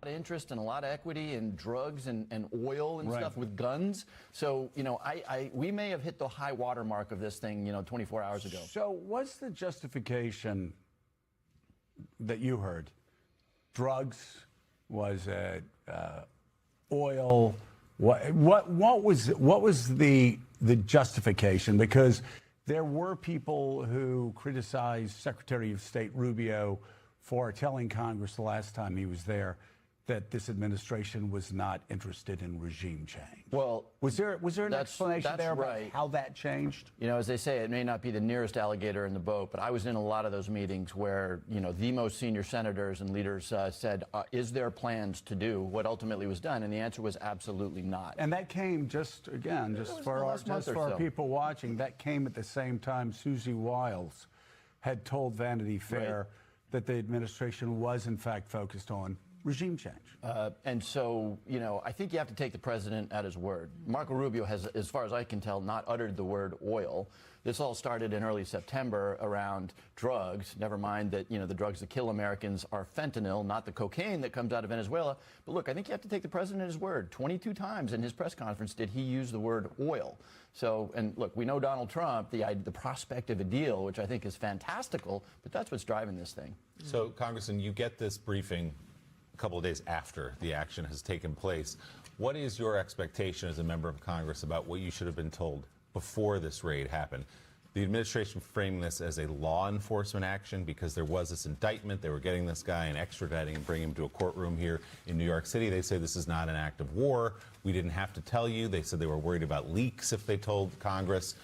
of interest and a lot of equity in drugs and oil and Right. stuff with guns. So, we may have hit the high water mark of this thing, 24 hours ago. So what's the justification that you heard? Drugs? Was it oil? What was the justification? Because there were people who criticized Secretary of State Rubio for telling Congress the last time he was there that this administration was not interested in regime change. Well, was there an explanation there about right. how that changed? As they say, it may not be the nearest alligator in the boat, but I was in a lot of those meetings where, the most senior senators and leaders said, is there plans to do what ultimately was done? And the answer was absolutely not. And that came just for our people watching, that came at the same time Susie Wiles had told Vanity Fair that the administration was in fact focused on regime change. And so, I think you have to take the president at his word. Marco Rubio has, as far as I can tell, not uttered the word oil. This all started in early September around drugs. Never mind that, the drugs that kill Americans are fentanyl, not the cocaine that comes out of Venezuela. But look, I think you have to take the president at his word. 22 times in his press conference did he use the word oil. So, and look, we know Donald Trump, the prospect of a deal, which I think is fantastical, but that's what's driving this thing. So, Congressman, you get this briefing a couple of days after the action has taken place. What is your expectation as a member of Congress about what you should have been told before this raid happened? The administration framing this as a law enforcement action because there was this indictment. They were getting this guy and extraditing and bringing him to a courtroom here in New York City. They say this is not an act of war. We didn't have to tell you. They said they were worried about leaks if they told Congress.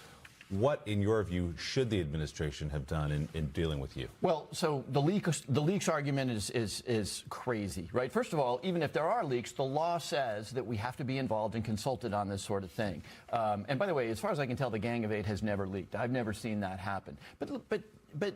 What, in your view, should the administration have done in dealing with you? Well, so the leaks argument is crazy, right? First of all, even if there are leaks, the law says that we have to be involved and consulted on this sort of thing. And by the way, as far as I can tell, the Gang of Eight has never leaked. I've never seen that happen. But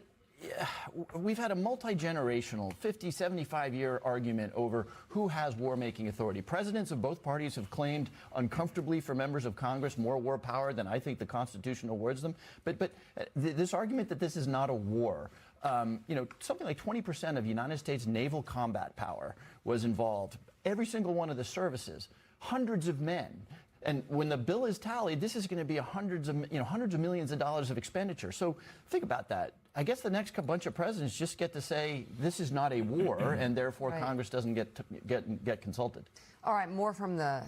we've had a multi-generational, 50, 75-year argument over who has war-making authority. Presidents of both parties have claimed uncomfortably for members of Congress more war power than I think the Constitution awards them. But this argument that this is not a war, something like 20% of United States naval combat power was involved. Every single one of the services, hundreds of men. And when the bill is tallied, this is going to be hundreds of millions of dollars of expenditure. So think about that. I guess the next bunch of presidents just get to say this is not a war, and therefore Congress doesn't get consulted. All right, more from the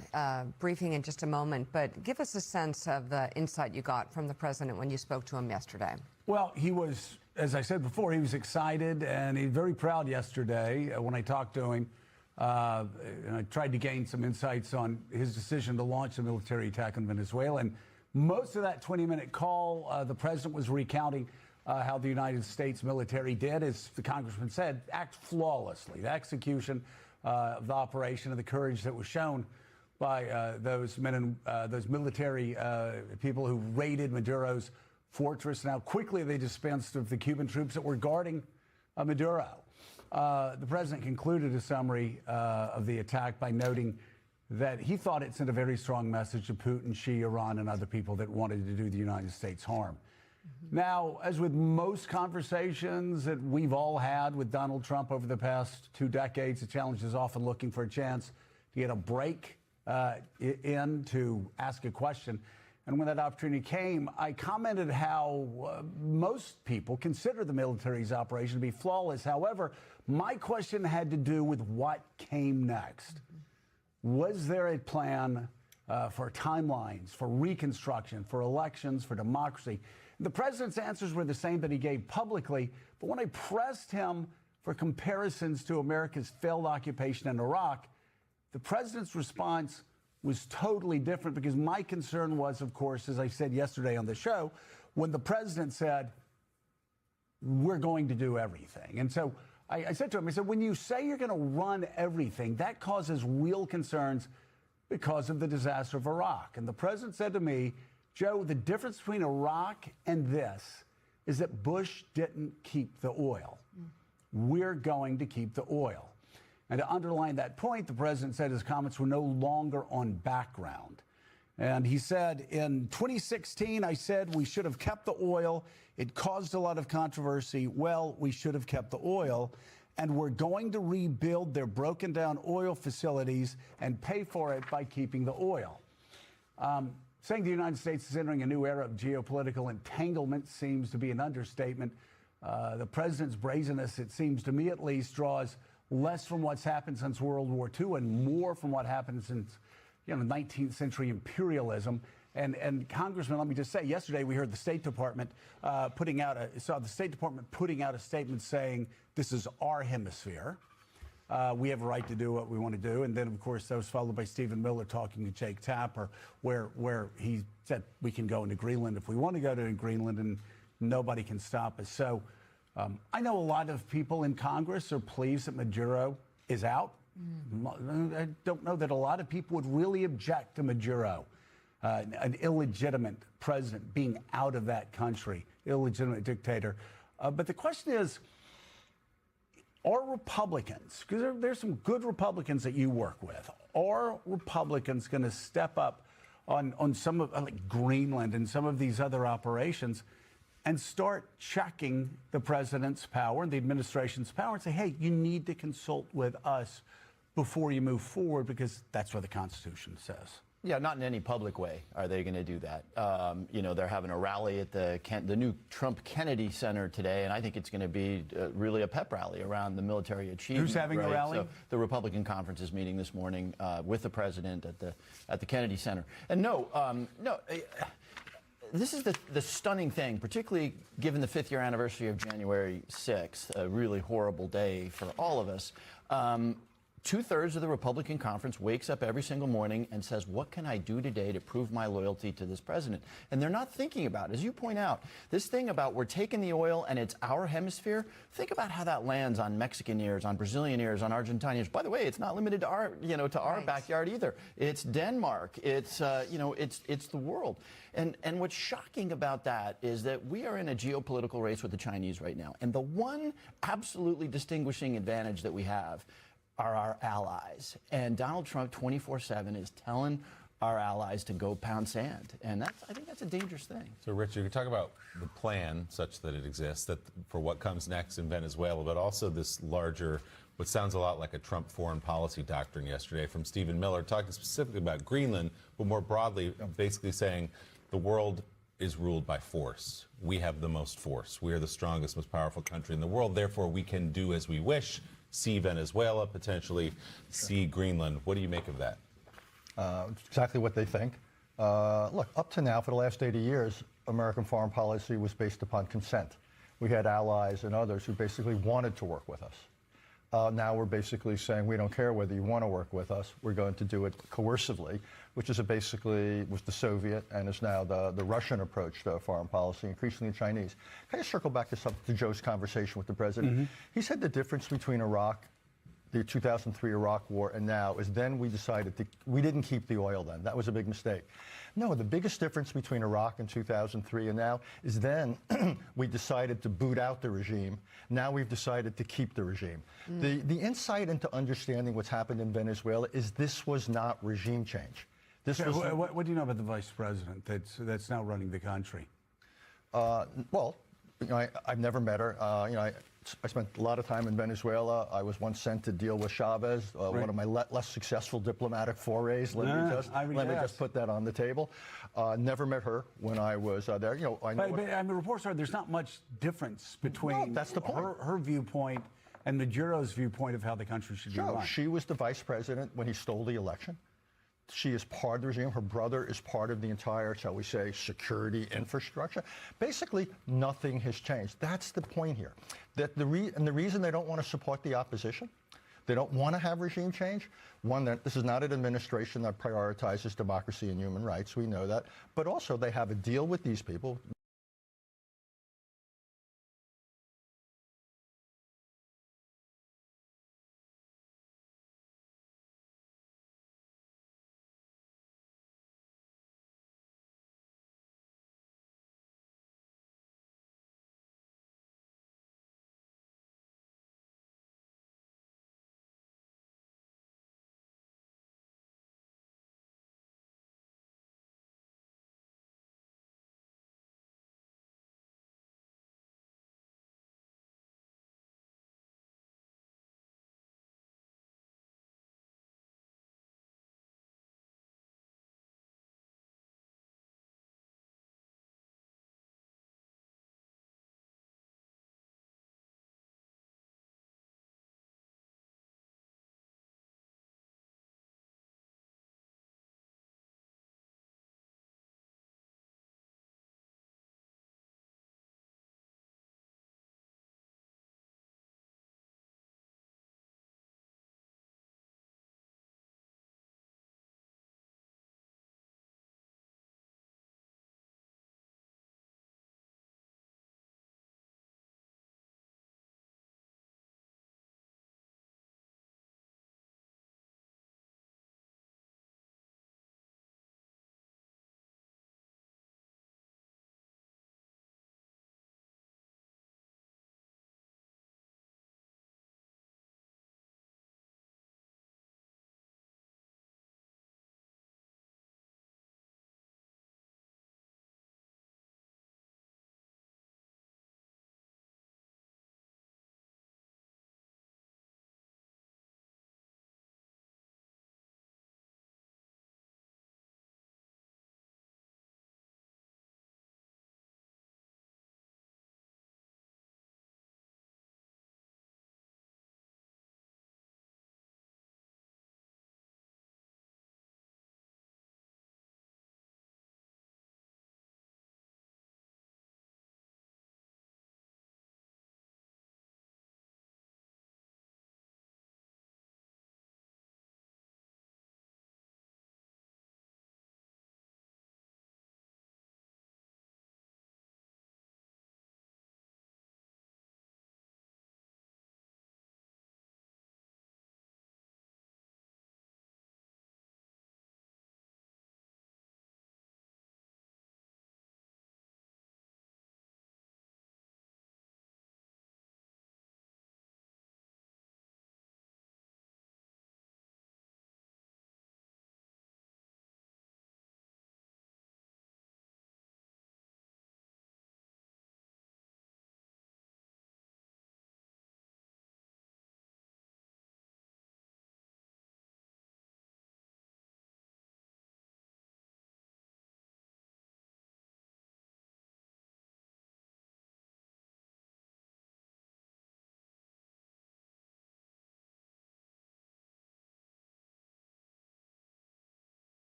briefing in just a moment, but give us a sense of the insight you got from the president when you spoke to him yesterday. Well, he was, as I said before, he was excited and he's very proud yesterday when I talked to him. And I tried to gain some insights on his decision to launch a military attack on Venezuela. And most of that 20-minute call, the president was recounting how the United States military did, as the congressman said, act flawlessly. The execution of the operation and the courage that was shown by those men and those military people who raided Maduro's fortress. Now, quickly they dispensed of the Cuban troops that were guarding Maduro. The president concluded a summary of the attack by noting that he thought it sent a very strong message to Putin, Xi, Iran, and other people that wanted to do the United States harm. Now, as with most conversations that we've all had with Donald Trump over the past 2 decades, the challenge is often looking for a chance to get a break in to ask a question. And when that opportunity came, I commented how most people consider the military's operation to be flawless. However, my question had to do with what came next. Was there a plan for timelines, for reconstruction, for elections, for democracy? The president's answers were the same that he gave publicly, but when I pressed him for comparisons to America's failed occupation in Iraq, the president's response was totally different, because my concern was, of course, as I said yesterday on the show, when the president said, we're going to do everything. And so I said to him, I said, when you say you're going to run everything, that causes real concerns because of the disaster of Iraq. And the president said to me, Joe, the difference between Iraq and this is that Bush didn't keep the oil. We're going to keep the oil. And to underline that point, the president said his comments were no longer on background. And he said, in 2016, I said we should have kept the oil. It caused a lot of controversy. Well, we should have kept the oil. and we're going to rebuild their broken down oil facilities and pay for it by keeping the oil. Saying the United States is entering a new era of geopolitical entanglement seems to be an understatement. The president's brazenness, it seems to me at least, draws less from what's happened since World War II and more from what happened since 19th century imperialism. And Congressman, let me just say, yesterday we heard the State Department putting out a statement saying this is our hemisphere. We have a right to do what we want to do. And then, of course, that was followed by Stephen Miller talking to Jake Tapper, where he said we can go into Greenland if we want to go to Greenland and nobody can stop us. So I know a lot of people in Congress are pleased that Maduro is out. I don't know that a lot of people would really object to Maduro, an illegitimate president being out of that country, illegitimate dictator. But the question is, are Republicans, because there's some good Republicans that you work with, are Republicans going to step up on some of like Greenland and some of these other operations and start checking the president's power and the administration's power and say, hey, you need to consult with us before you move forward because that's what the Constitution says? Yeah, not in any public way are they going to do that. They're having a rally at the new Trump Kennedy Center today, and I think it's going to be really a pep rally around the military achievement. Who's having a rally? So the Republican conference is meeting this morning with the president at the Kennedy Center. And this is the stunning thing, particularly given the 5th year anniversary of January 6th, a really horrible day for all of us. 2/3 of the Republican conference wakes up every single morning and says, what can I do today to prove my loyalty to this president? And they're not thinking about, as you point out, this thing about we're taking the oil and it's our hemisphere. Think about how that lands on Mexican ears, on Brazilian ears, on Argentine ears. By the way, it's not limited to our, our backyard either. It's Denmark. It's, it's the world. And what's shocking about that is that we are in a geopolitical race with the Chinese right now. And the one absolutely distinguishing advantage that we have are our allies. And Donald Trump 24/7 is telling our allies to go pound sand. And I think that's a dangerous thing. So, Richard, you talk about the plan such that it exists that for what comes next in Venezuela, but also this larger, what sounds a lot like a Trump foreign policy doctrine yesterday from Stephen Miller, talking specifically about Greenland, but more broadly, basically saying the world is ruled by force. We have the most force. We are the strongest, most powerful country in the world. Therefore, we can do as we wish. See Venezuela, potentially see Greenland. What do you make of that? Exactly what they think. Look, up to now, for the last 80 years, American foreign policy was based upon consent. We had allies and others who basically wanted to work with us. Now we're basically saying we don't care whether you want to work with us. We're going to do it coercively, which is basically was the Soviet and is now the Russian approach to foreign policy, increasingly Chinese. Can I circle back to Joe's conversation with the president? Mm-hmm. He said the difference between Iraq, the 2003 Iraq War, and now is then we decided we didn't keep the oil then. That was a big mistake. No, the biggest difference between Iraq in 2003 and now is then we decided to boot out the regime. Now we've decided to keep the regime. The insight into understanding what's happened in Venezuela is this was not regime change. This was what do you know about the vice president that's now running the country? Well, I've never met her. I spent a lot of time in Venezuela. I was once sent to deal with Chavez, right. One of my less successful diplomatic forays. Let me just put that on the table. Never met her when I was there. I know. But reports are there's not much difference between that's the point. Her viewpoint and Maduro's viewpoint of how the country should be run. She was the vice president when he stole the election. She is part of the regime. Her brother is part of the entire, shall we say, security infrastructure. Basically, nothing has changed. That's the point here. That the reason they don't want to support the opposition, they don't want to have regime change. One, that this is not an administration that prioritizes democracy and human rights. We know that. But also, they have a deal with these people.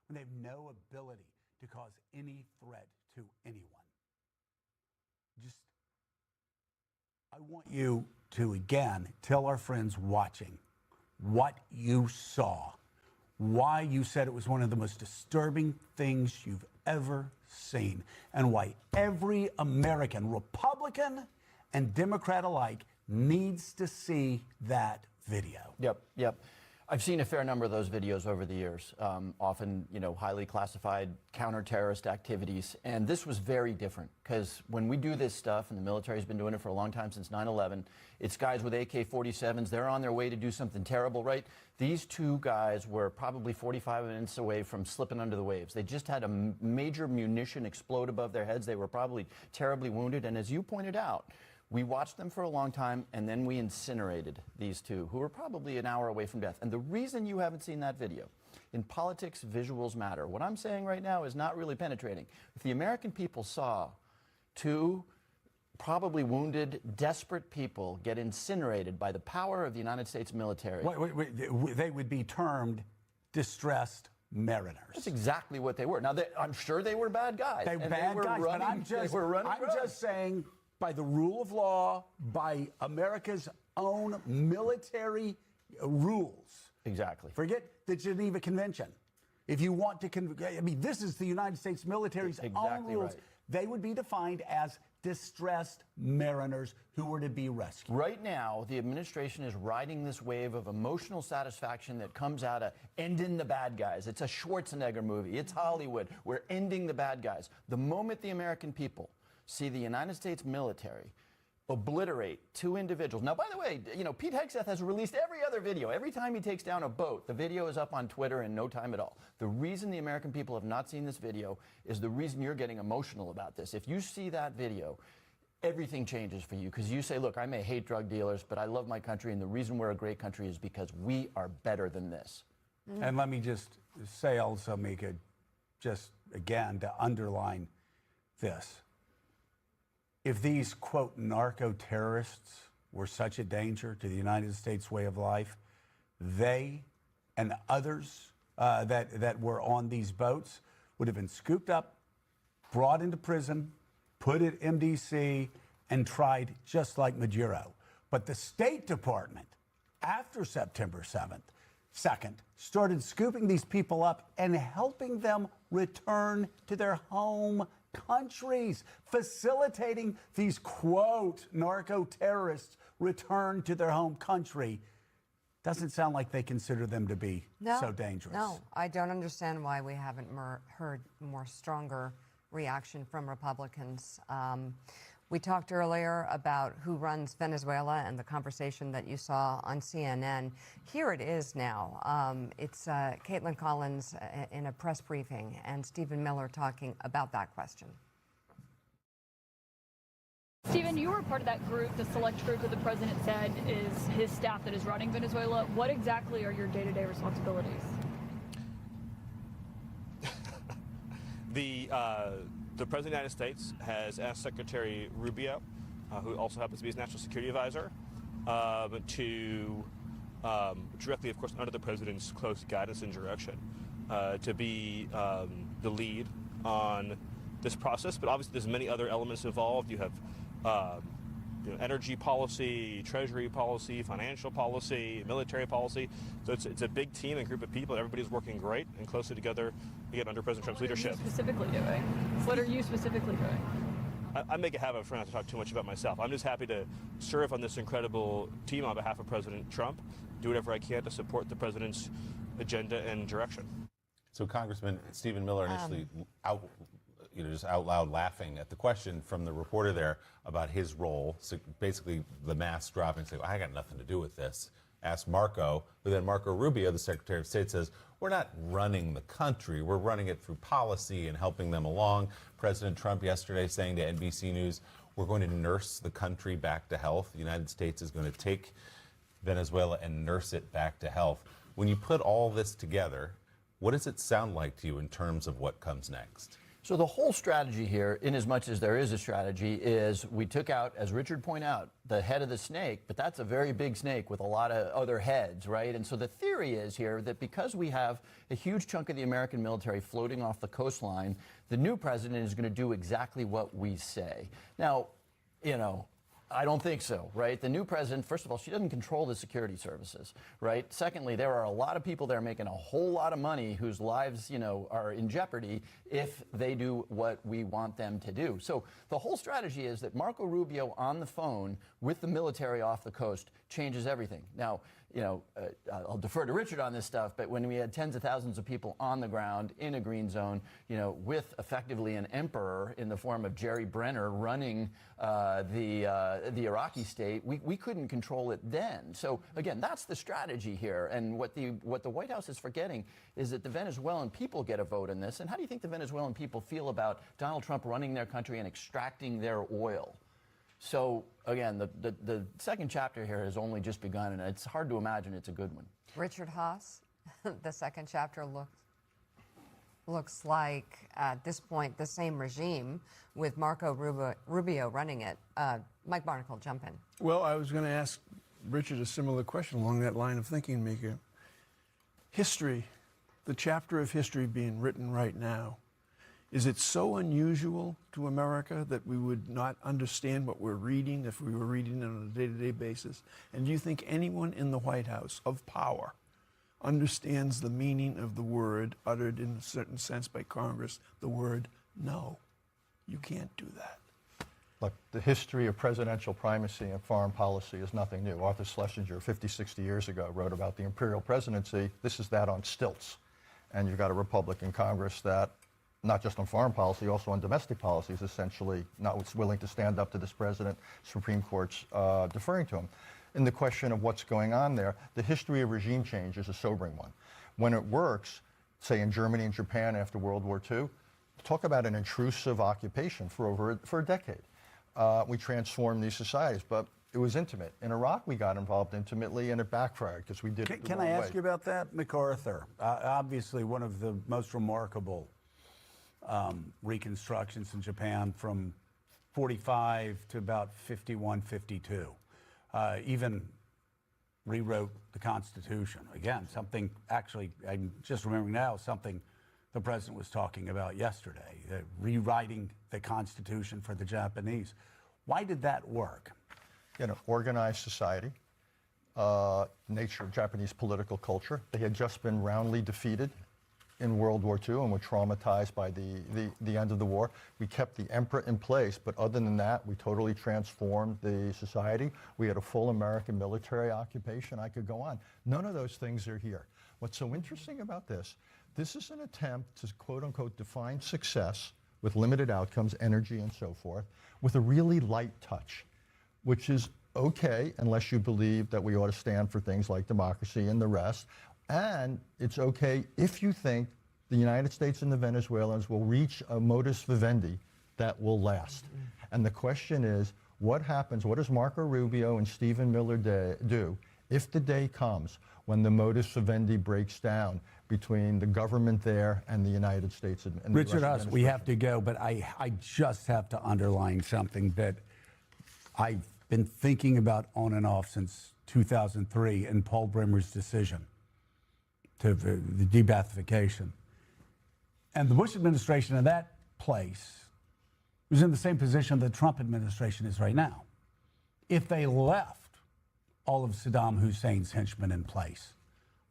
when they have no ability to cause any threat to anyone. I want you to again tell our friends watching what you saw, why you said it was one of the most disturbing things you've ever seen, and why every American, Republican and Democrat alike, needs to see that video. Yep. I've seen a fair number of those videos over the years, often, highly classified counter-terrorist activities. And this was very different because when we do this stuff, and the military's been doing it for a long time, since 9/11, it's guys with AK-47s. They're on their way to do something terrible, right? These two guys were probably 45 minutes away from slipping under the waves. They just had a major munition explode above their heads. They were probably terribly wounded. And as you pointed out, we watched them for a long time, and then we incinerated these two, who were probably an hour away from death. And the reason you haven't seen that video, in politics, visuals matter. What I'm saying right now is not really penetrating. If the American people saw two probably wounded, desperate people get incinerated by the power of the United States military. They would be termed distressed mariners. That's exactly what they were. Now, I'm sure they were bad guys. They were bad guys, but I'm just saying, by the rule of law, by America's own military rules. Exactly. Forget the Geneva Convention. If you want to, this is the United States military's own rules. Right. They would be defined as distressed mariners who were to be rescued. Right now, the administration is riding this wave of emotional satisfaction that comes out of ending the bad guys. It's a Schwarzenegger movie. It's Hollywood. We're ending the bad guys. The moment the American people see the United States military obliterate two individuals. Now, by the way, Pete Hegseth has released every other video. Every time he takes down a boat, the video is up on Twitter in no time at all. The reason the American people have not seen this video is the reason you're getting emotional about this. If you see that video, everything changes for you because you say, look, I may hate drug dealers, but I love my country, and the reason we're a great country is because we are better than this. And let me just say also, Mika, just again to underline this. If these, quote, narco-terrorists were such a danger to the United States way of life, they and others that were on these boats would have been scooped up, brought into prison, put at MDC, and tried just like Maduro. But the State Department, after September 2nd, started scooping these people up and helping them return to their home countries, facilitating these, quote, narco-terrorists return to their home country. Doesn't sound like they consider them to be so dangerous. No, I don't understand why we haven't heard more stronger reaction from Republicans. We talked earlier about who runs Venezuela and the conversation that you saw on CNN. Here it is now. It's Caitlin Collins in a press briefing and Stephen Miller talking about that question. Stephen, you were part of that group, the select group that the president said is his staff that is running Venezuela. What exactly are your day-to-day responsibilities? The President of the United States has asked Secretary Rubio, who also happens to be his national security advisor, to directly, of course, under the President's close guidance and direction, to be the lead on this process. But obviously there's many other elements involved. You have energy policy, treasury policy, financial policy, military policy. So it's a big team and group of people. Everybody's working great and closely together, again, under President Trump's leadership. What are you specifically doing? What are you specifically doing? I make a habit of trying not to talk too much about myself. I'm just happy to serve on this incredible team on behalf of President Trump, do whatever I can to support the president's agenda and direction. So Congressman Stephen Miller initially just out loud laughing at the question from the reporter there about his role, so basically the mask dropping, saying, I got nothing to do with this. Asked Marco, but then Marco Rubio, the Secretary of State, says, we're not running the country, we're running it through policy and helping them along. President Trump yesterday saying to NBC News, we're going to nurse the country back to health. The United States is going to take Venezuela and nurse it back to health. When you put all this together, what does it sound like to you in terms of what comes next? So the whole strategy here, in as much as there is a strategy, is we took out, as Richard pointed out, the head of the snake, but that's a very big snake with a lot of other heads, right? And so the theory is here that because we have a huge chunk of the American military floating off the coastline, the new president is going to do exactly what we say. Now, you know, I don't think so, right? The new president, first of all, she doesn't control the security services, right? Secondly, there are a lot of people there making a whole lot of money whose lives, you know, are in jeopardy if they do what we want them to do. So the whole strategy is that Marco Rubio on the phone with the military off the coast changes everything. Now, you know, I'll defer to Richard on this stuff, but when we had tens of thousands of people on the ground in a green zone, you know, with effectively an emperor in the form of Jerry Brenner running the Iraqi state, we couldn't control it then. So again, that's the strategy here. And what the White House is forgetting is that the Venezuelan people get a vote in this. And how do you think the Venezuelan people feel about Donald Trump running their country and extracting their oil? So again, the second chapter here has only just begun, and it's hard to imagine it's a good one. Richard Haas, the second chapter looks like, at this point, the same regime with Marco Rubio running it. Mike Barnicle, jump in. Well, I was going to ask Richard a similar question along that line of thinking, Mika. History, the chapter of history being written right now, is it so unusual to America that we would not understand what we're reading if we were reading it on a day-to-day basis? And do you think anyone in the White House of power understands the meaning of the word uttered in a certain sense by Congress, the word no? You can't do that. Look, the history of presidential primacy and foreign policy is nothing new. Arthur Schlesinger, 50, 60 years ago, wrote about the imperial presidency. This is that on stilts. And you've got a Republican Congress that, not just on foreign policy, also on domestic policy, is essentially not willing to stand up to this president. Supreme Court's deferring to him. In the question of what's going on there, the history of regime change is a sobering one. When it works, say in Germany and Japan after World War II, talk about an intrusive occupation for a decade. We transformed these societies, but it was intimate. In Iraq, we got involved intimately, and it backfired because we did it the Can wrong I ask way. you about that? MacArthur, obviously one of the most remarkable reconstructions in Japan from 45 to about 51, 52. Even rewrote the Constitution. Again, something, actually, I'm just remembering now, something the president was talking about yesterday, rewriting the Constitution for the Japanese. Why did that work? You know, organized society, nature of Japanese political culture. They had just been roundly defeated in World War II and were traumatized by the end of the war. We kept the emperor in place, but other than that, we totally transformed the society. We had a full American military occupation. I could go on. None of those things are here. What's so interesting about this is an attempt to quote unquote define success with limited outcomes, energy and so forth, with a really light touch, which is okay unless you believe that we ought to stand for things like democracy and the rest. And it's okay if you think the United States and the Venezuelans will reach a modus vivendi that will last. And the question is, what happens, what does Marco Rubio and Stephen Miller do if the day comes when the modus vivendi breaks down between the government there and the United States? And Richard Haas, we have to go, but I just have to underline something that I've been thinking about on and off since 2003 and Paul Bremer's decision to the de-Baathification. And the Bush administration in that place was in the same position the Trump administration is right now. If they left all of Saddam Hussein's henchmen in place,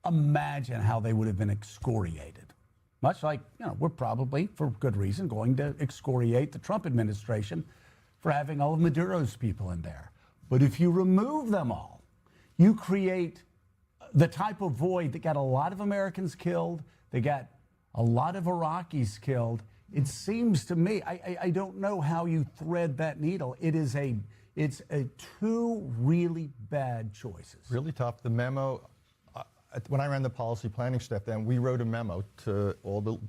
imagine how they would have been excoriated. Much like, you know, we're probably, for good reason, going to excoriate the Trump administration for having all of Maduro's people in there. But if you remove them all, you create the type of void that got a lot of Americans killed, they got a lot of Iraqis killed. It seems to me, I don't know how you thread that needle. It's two really bad choices. Really tough. The memo, when I ran the policy planning staff then, we wrote a memo to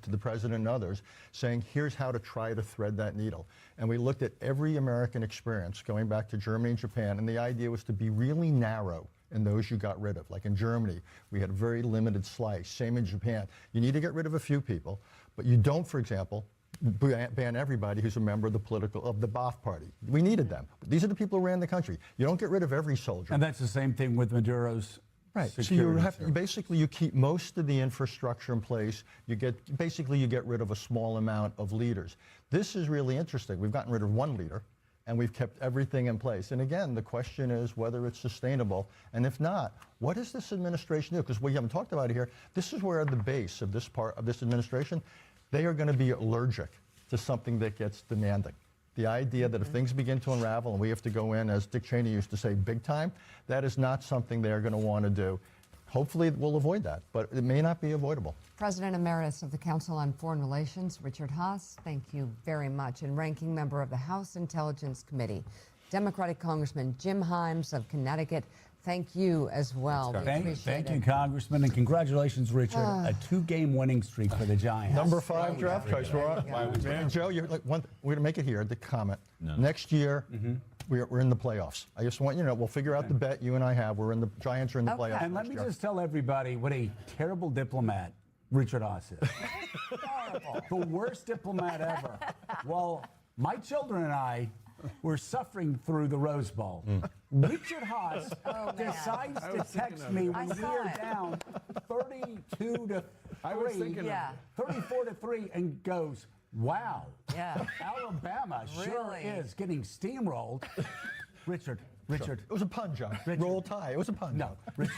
the president and others saying, here's how to try to thread that needle. And we looked at every American experience going back to Germany and Japan, and the idea was to be really narrow in those you got rid of. Like in Germany, we had a very limited slice. Same in Japan. You need to get rid of a few people, but you don't, for example, ban everybody who's a member of the Ba'ath Party. We needed them. But these are the people who ran the country. You don't get rid of every soldier. And that's the same thing with Maduro's. Right. So you keep most of the infrastructure in place. You get rid of a small amount of leaders. This is really interesting. We've gotten rid of one leader, and we've kept everything in place. And again, the question is whether it's sustainable, and if not, what does this administration do? Because we haven't talked about it here. This is where the base of this part of this administration, they are going to be allergic to something that gets demanding. The idea that if things begin to unravel and we have to go in, as Dick Cheney used to say, big time, that is not something they're going to want to do. Hopefully we'll avoid that, but it may not be avoidable. President Emeritus of the Council on Foreign Relations, Richard Haass, thank you very much. And ranking member of the House Intelligence Committee, Democratic Congressman Jim Himes of Connecticut, thank you as well. Thank you, Congressman, and congratulations, Richard. A 2-game winning streak for the Giants. Number 5 draft choice. Joe, we're going to make it here, the comment. No. Next year, we're in the playoffs. I just want you to know, we'll figure out the bet you and I have. The Giants are in the playoffs. And let me just tell everybody what a terrible diplomat Richard Haass is. The worst diplomat ever. Well, my children and I were suffering through the Rose Bowl. Richard Haass decides to text me when we are down 32-3, 34-3, and goes, "Wow, Alabama sure is getting steamrolled." Richard. It was a pun, John. Roll Tide. It was a pun. No, Richard.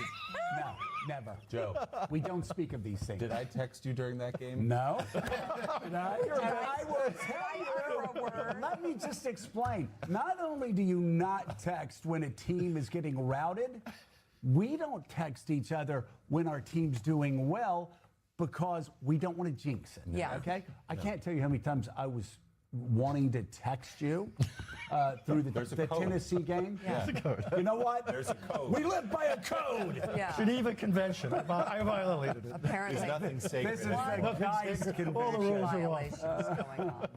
No, never. Joe. We don't speak of these things. Did I text you during that game? No. I will tell you. Let me just explain. Not only do you not text when a team is getting routed, we don't text each other when our team's doing well because we don't want to jinx it. Yeah. Okay? I can't tell you how many times I was wanting to text you through the Tennessee game. Yeah. There's a code. You know what? There's a code. We live by a code. Yeah. Geneva Convention. I violated it. Apparently. There's nothing sacred. This is the guy's convention. All the rules are Violations going on.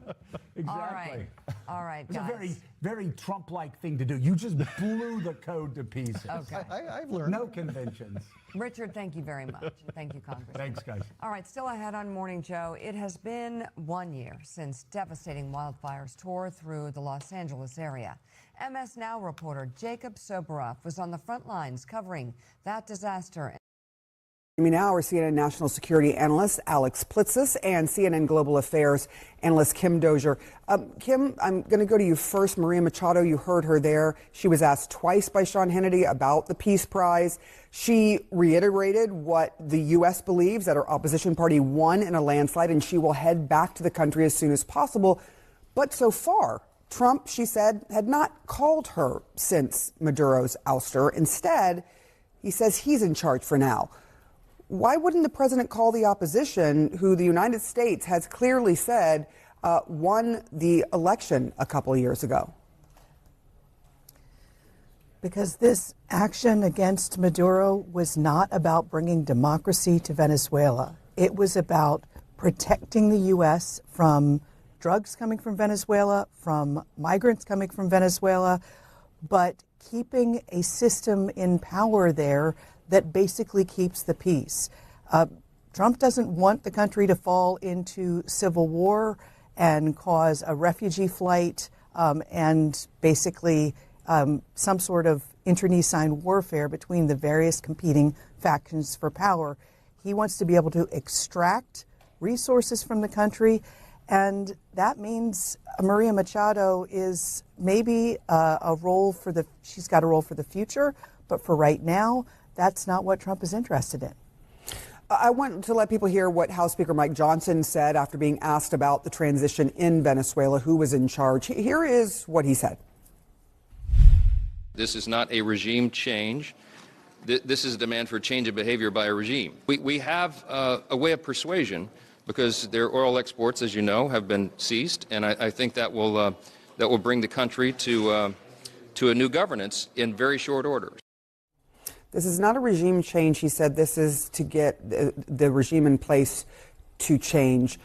Exactly. All right, It's guys. a very, very Trump-like thing to do. You just blew the code to pieces. Okay. I've learned. No conventions. Richard, thank you very much. Thank you, Congressman. Thanks, guys. All right, still ahead on Morning Joe. It has been 1 year since devastating wildfires tore through the Los Angeles area. MS Now reporter Jacob Soboroff was on the front lines covering that disaster. Joining me now are CNN national security analyst Alex Plitzis and CNN Global Affairs analyst Kim Dozier. Kim, I'm going to go to you first. Maria Machado, you heard her there. She was asked twice by Sean Hannity about the Peace Prize. She reiterated what the U.S. believes, that her opposition party won in a landslide, and she will head back to the country as soon as possible. But so far, Trump, she said, had not called her since Maduro's ouster. Instead, he says he's in charge for now. Why wouldn't the president call the opposition, who the United States has clearly said won the election a couple of years ago? Because this action against Maduro was not about bringing democracy to Venezuela. It was about protecting the U.S. from drugs coming from Venezuela, from migrants coming from Venezuela, but keeping a system in power there that basically keeps the peace. Trump doesn't want the country to fall into civil war and cause a refugee flight and basically some sort of internecine warfare between the various competing factions for power. He wants to be able to extract resources from the country, and that means Maria Machado is maybe she's got a role for the future, but for right now, that's not what Trump is interested in. I want to let people hear what House Speaker Mike Johnson said after being asked about the transition in Venezuela, who was in charge. Here is what he said. This is not a regime change. This is a demand for a change of behavior by a regime. We have a way of persuasion because their oil exports, as you know, have been ceased, and I think that will bring the country to a new governance in very short order. This is not a regime change, he said. This is to get the regime in place to change.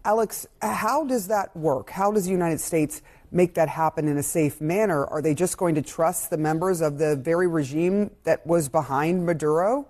Alex, how does that work? How does the United States make that happen in a safe manner? Are they just going to trust the members of the very regime that was behind Maduro?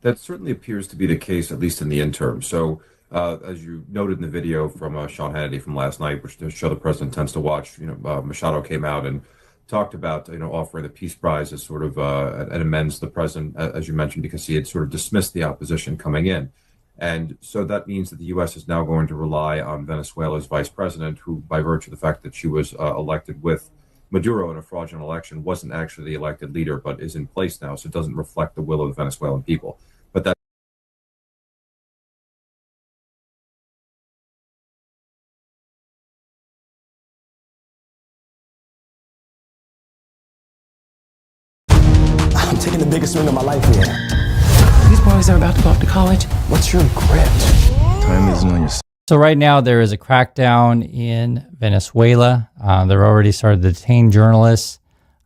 That certainly appears to be the case, at least in the interim. So As you noted in the video from Sean Hannity from last night, which the show the president tends to watch, Machado came out and talked about, offering the Peace Prize as sort of an amends to the president, as you mentioned, because he had sort of dismissed the opposition coming in. And so that means that the U.S. is now going to rely on Venezuela's vice president, who, by virtue of the fact that she was elected with Maduro in a fraudulent election, wasn't actually the elected leader, but is in place now. So it doesn't reflect the will of the Venezuelan people. But that I'm taking the biggest swing of my life here. These boys are about to go off to college. What's your grit? Time isn't on your side. So right now there is a crackdown in Venezuela. They're already started to detain journalists.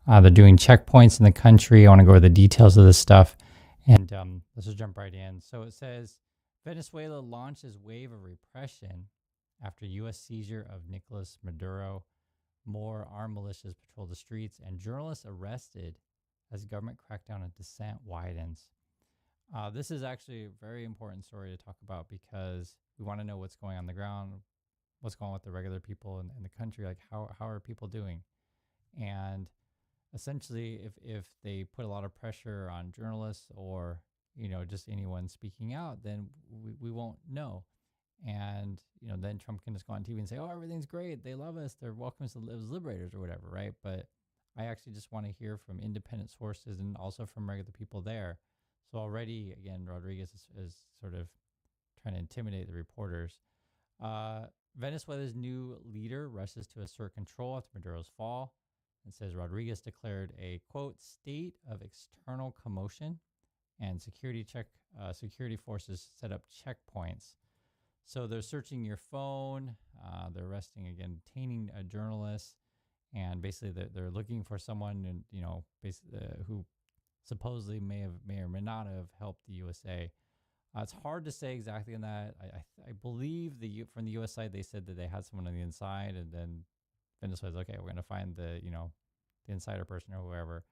They're doing checkpoints in the country. I want to go over the details of this stuff. And let's just jump right in. So it says, Venezuela launches wave of repression after U.S. seizure of Nicolas Maduro. More armed militias patrol the streets and journalists arrested as government crackdown on dissent widens. This is actually a very important story to talk about because we want to know what's going on the ground, what's going on with the regular people in the country, like how are people doing? And essentially, if they put a lot of pressure on journalists or, just anyone speaking out, then we won't know. And, then Trump can just go on TV and say, oh, everything's great. They love us. They're welcome as liberators or whatever, right? But I actually just want to hear from independent sources and also from regular people there. So already, again, Rodriguez is sort of trying to intimidate the reporters. Venezuela's new leader rushes to assert control after Maduro's fall. It says Rodriguez declared a, quote, state of external commotion and security forces set up checkpoints. So they're searching your phone. They're arresting, again, detaining a journalist. And basically they're looking for someone, who supposedly may or may not have helped the USA. It's hard to say exactly on that. I believe from the U.S. side, they said that they had someone on the inside, and then Venezuela's okay, we're going to find the insider person or whoever.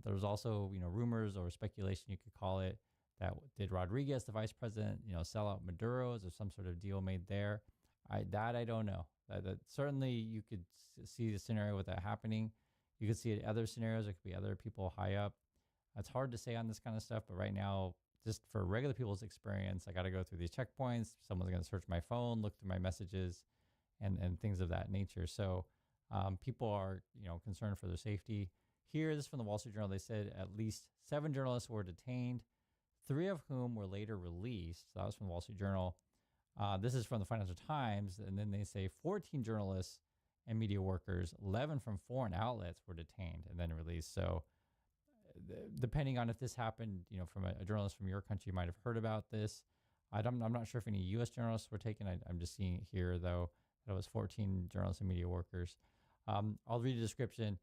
There was also, rumors or speculation, you could call it, that did Rodriguez, the vice president, sell out Maduro? Is there some sort of deal made there? I don't know. That certainly you could see the scenario with that happening. You could see it other scenarios. There could be other people high up. It's hard to say on this kind of stuff, but right now, just for regular people's experience, I got to go through these checkpoints. Someone's going to search my phone, look through my messages, and things of that nature. So people are, concerned for their safety. Here, this is from the Wall Street Journal. They said at least 7 journalists were detained, 3 of whom were later released. So that was from the Wall Street Journal. This is from the Financial Times, and then they say 14 journalists and media workers, 11 from foreign outlets were detained and then released. So depending on if this happened, from a journalist from your country, you might have heard about this. I'm not sure if any U.S. journalists were taken. I'm just seeing here, though, that it was 14 journalists and media workers. I'll read the description.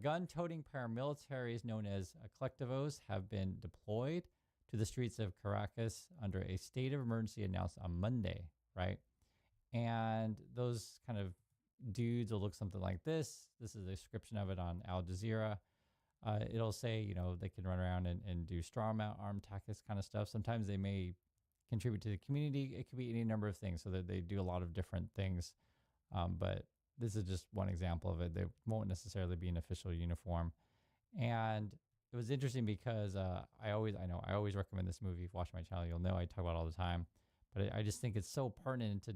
Gun-toting paramilitaries known as collectivos have been deployed to the streets of Caracas under a state of emergency announced on Monday, right? And those kind of dudes will look something like this. This is a description of it on Al Jazeera. It'll say, they can run around and do straw arm tactics kind of stuff. Sometimes they may contribute to the community. It could be any number of things, so that they do a lot of different things. But this is just one example of it. They won't necessarily be an official uniform. And it was interesting because I always recommend this movie. If you watch my channel, you'll know I talk about it all the time. But I just think it's so pertinent to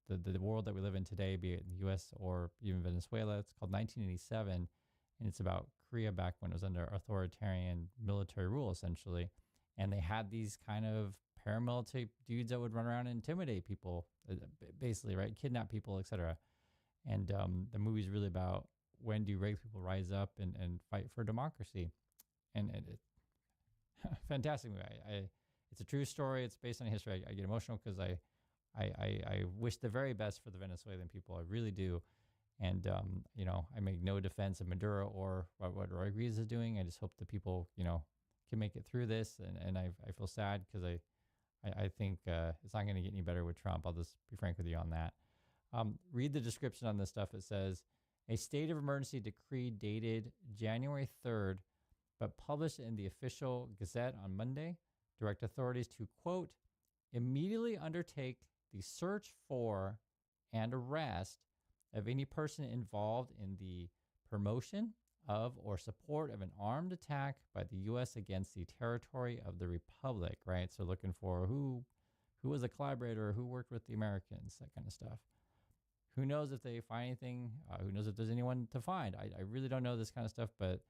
the world that we live in today, be it in the U.S. or even Venezuela. It's called 1987, and it's about Korea back when it was under authoritarian military rule, essentially. And they had these kind of paramilitary dudes that would run around and intimidate people, basically, right? Kidnap people, etc. And the movie's really about when do regular people rise up and fight for democracy. And fantastic movie. It's a true story. It's based on history. I get emotional because I wish the very best for the Venezuelan people. I really do. And, I make no defense of Maduro or what Rodriguez is doing. I just hope the people, can make it through this. And I feel sad because I think it's not going to get any better with Trump. I'll just be frank with you on that. Read the description on this stuff. It says, a state of emergency decree dated January 3rd, but published in the official Gazette on Monday, direct authorities to, quote, immediately undertake the search for and arrest of any person involved in the promotion of or support of an armed attack by the U.S. against the territory of the Republic, right? So looking for who was a collaborator, who worked with the Americans, that kind of stuff. Who knows if they find anything? Who knows if there's anyone to find? I really don't know this kind of stuff, but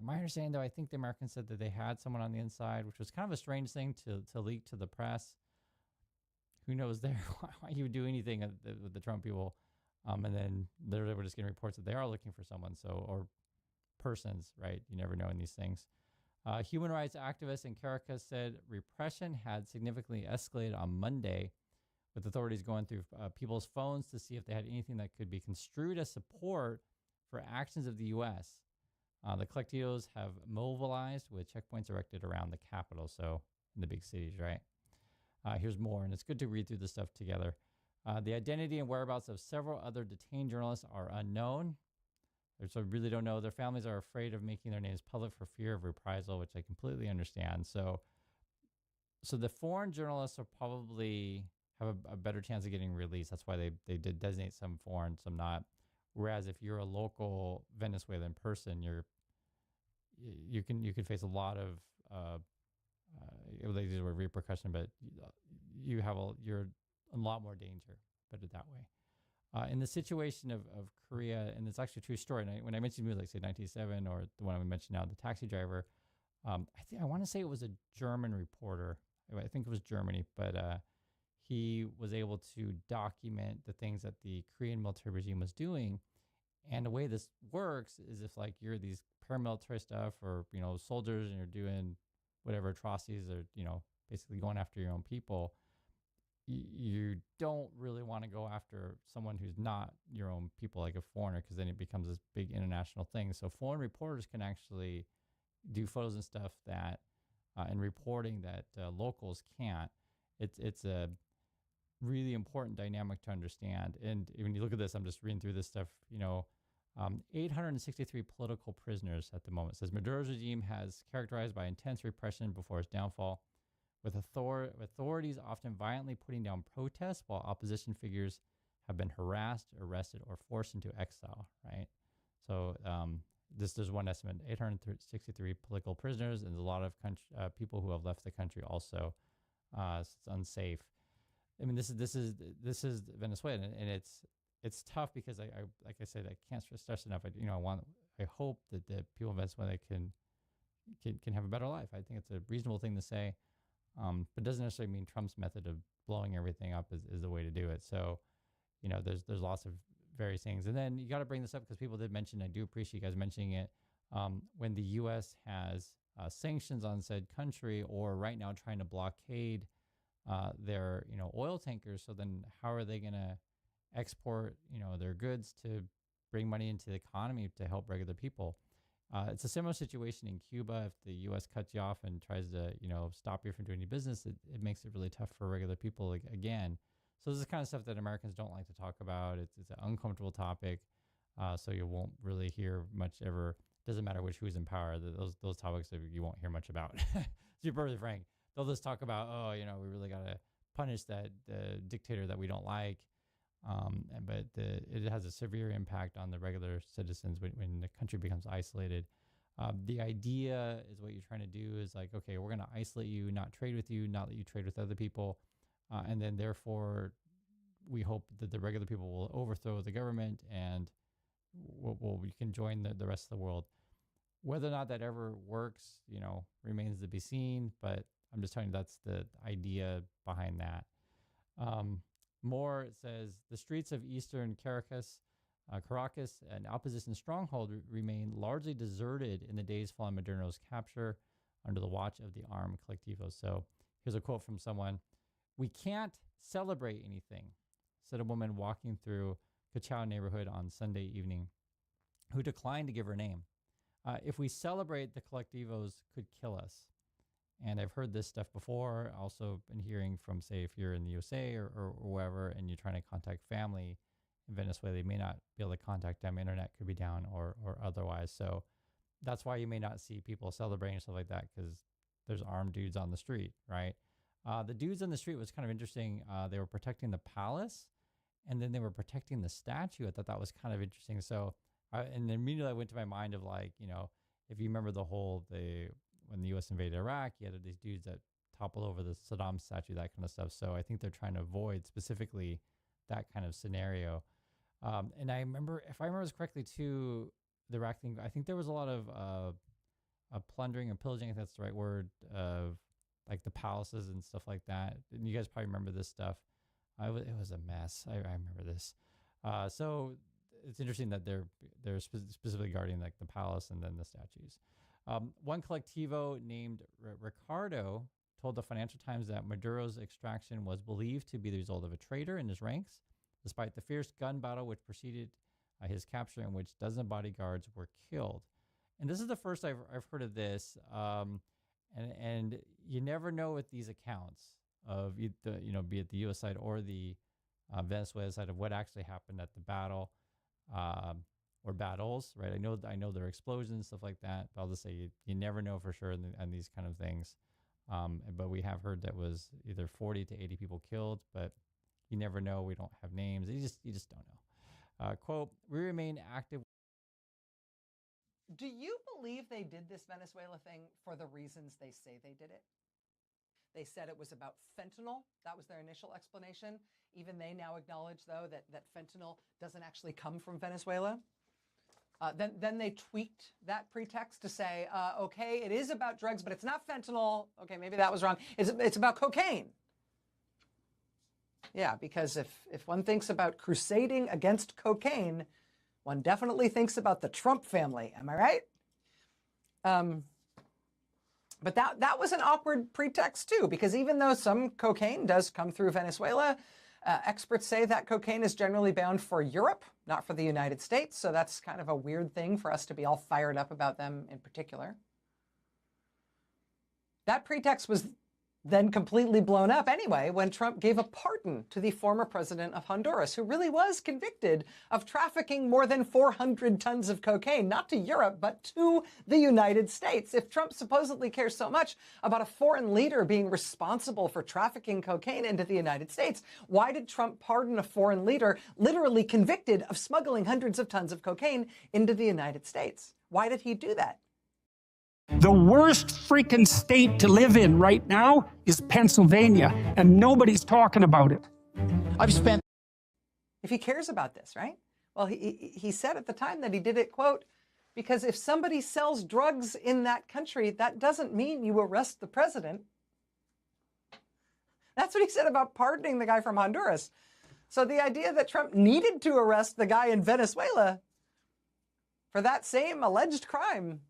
my understanding, though, I think the Americans said that they had someone on the inside, which was kind of a strange thing to leak to the press. Who knows there why you would do anything with the Trump people, and then we're just getting reports that they are looking for someone, or persons, right? You never know in these things. Human rights activists in Caracas said repression had significantly escalated on Monday, with authorities going through people's phones to see if they had anything that could be construed as support for actions of the U.S. The colectivos have mobilized with checkpoints erected around the capital, so in the big cities, right? Here's more, and it's good to read through this stuff together. The identity and whereabouts of several other detained journalists are unknown. So really don't know. Their families are afraid of making their names public for fear of reprisal, which I completely understand. So the foreign journalists will probably have a better chance of getting released. That's why they did designate some foreign, some not. Whereas if you're a local Venezuelan person, you can face a lot of they use the word repercussion, but you're a lot more danger. Put it that way. In the situation of Korea, and it's actually a true story. And when I mentioned movies like, say, 1987, or the one I mentioned now, The Taxi Driver, I want to say it was a German reporter. I think it was Germany, but he was able to document the things that the Korean military regime was doing. And the way this works is if like you're these paramilitary stuff, or soldiers, and you're doing whatever atrocities, or basically going after your own people, you don't really want to go after someone who's not your own people, like a foreigner, because then it becomes this big international thing. So foreign reporters can actually do photos and stuff that and reporting that locals can't. It's a really important dynamic to understand. And when you look at this, I'm just reading through this stuff, 863 political prisoners at the moment. It says Maduro's regime has characterized by intense repression before its downfall, with authorities often violently putting down protests, while opposition figures have been harassed, arrested, or forced into exile, right? So there's one estimate, 863 political prisoners, and there's a lot of people who have left the country also. It's unsafe. I mean, this is Venezuela, and it's tough because I like I said, I can't stress enough. I hope that the people of Venezuela can have a better life. I think it's a reasonable thing to say, but it doesn't necessarily mean Trump's method of blowing everything up is the way to do it. So, there's lots of various things, and then you got to bring this up because people did mention. I do appreciate you guys mentioning it. When the U.S. has sanctions on said country, or right now trying to blockade their oil tankers, so then how are they going to export their goods to bring money into the economy to help regular people? It's a similar situation in Cuba. If the U.S. cuts you off and tries to stop you from doing any business, it makes it really tough for regular people again. So this is the kind of stuff that Americans don't like to talk about. It's an uncomfortable topic, so you won't really hear much ever. Doesn't matter who's in power. Those topics you won't hear much about. To be perfectly frank, they'll just talk about, we really got to punish that dictator that we don't like. But it has a severe impact on the regular citizens when the country becomes isolated. The idea is what you're trying to do is like, okay, we're going to isolate you, not trade with you, not let you trade with other people. And then therefore we hope that the regular people will overthrow the government and we can join the rest of the world. Whether or not that ever works, remains to be seen, but I'm just telling you that's the idea behind that. More, it says, the streets of eastern Caracas, an opposition stronghold, remain largely deserted in the days following Maduro's capture under the watch of the armed collectivos. So here's a quote from someone. "We can't celebrate anything," said a woman walking through Cachao neighborhood on Sunday evening, who declined to give her name. If we celebrate, the collectivos could kill us. And I've heard this stuff before. Also been hearing from, say, if you're in the USA or wherever, and you're trying to contact family in Venezuela, you may not be able to contact them. Internet could be down or otherwise. So that's why you may not see people celebrating stuff like that, because there's armed dudes on the street, right? The dudes on the street was kind of interesting. They were protecting the palace, and then they were protecting the statue. I thought that was kind of interesting. So, and immediately I went to my mind of like, you know, if you remember when the U.S. invaded Iraq, you had these dudes that toppled over the Saddam statue, that kind of stuff. So I think they're trying to avoid specifically that kind of scenario. And I remember, if I remember this correctly, too, the Iraq thing, I think there was a lot of plundering and pillaging, I think that's the right word, of like the palaces and stuff like that. And you guys probably remember this stuff. It was a mess. I remember this. So it's interesting that they're specifically guarding like the palace and then the statues. One collectivo named Ricardo told the Financial Times that Maduro's extraction was believed to be the result of a traitor in his ranks, despite the fierce gun battle which preceded his capture, in which dozens of bodyguards were killed. And this is the first I've heard of this. And you never know with these accounts of be it the U.S. side or the Venezuela side of what actually happened at the battle or battles, right? I know there are explosions, stuff like that, but I'll just say you never know for sure on these kind of things. But we have heard that was either 40 to 80 people killed, but you never know. We don't have names. You just don't know. Quote, we remain active. Do you believe they did this Venezuela thing for the reasons they say they did it? They said it was about fentanyl. That was their initial explanation. Even they now acknowledge, though, that fentanyl doesn't actually come from Venezuela. Then they tweaked that pretext to say, okay, it is about drugs, but it's not fentanyl. Okay, maybe that was wrong. It's about cocaine. Yeah, because if one thinks about crusading against cocaine, one definitely thinks about the Trump family. Am I right? But that was an awkward pretext, too, because even though some cocaine does come through Venezuela, experts say that cocaine is generally bound for Europe, not for the United States. So that's kind of a weird thing for us to be all fired up about them in particular. That pretext was then completely blown up anyway when Trump gave a pardon to the former president of Honduras, who really was convicted of trafficking more than 400 tons of cocaine, not to Europe, but to the United States. If Trump supposedly cares so much about a foreign leader being responsible for trafficking cocaine into the United States, why did Trump pardon a foreign leader literally convicted of smuggling hundreds of tons of cocaine into the United States? Why did he do that? The worst freaking state to live in right now is Pennsylvania, and nobody's talking about it. If he cares about this, right? Well, he said at the time that he did it, quote, because if somebody sells drugs in that country, that doesn't mean you arrest the president. That's what he said about pardoning the guy from Honduras. So the idea that Trump needed to arrest the guy in Venezuela for that same alleged crime,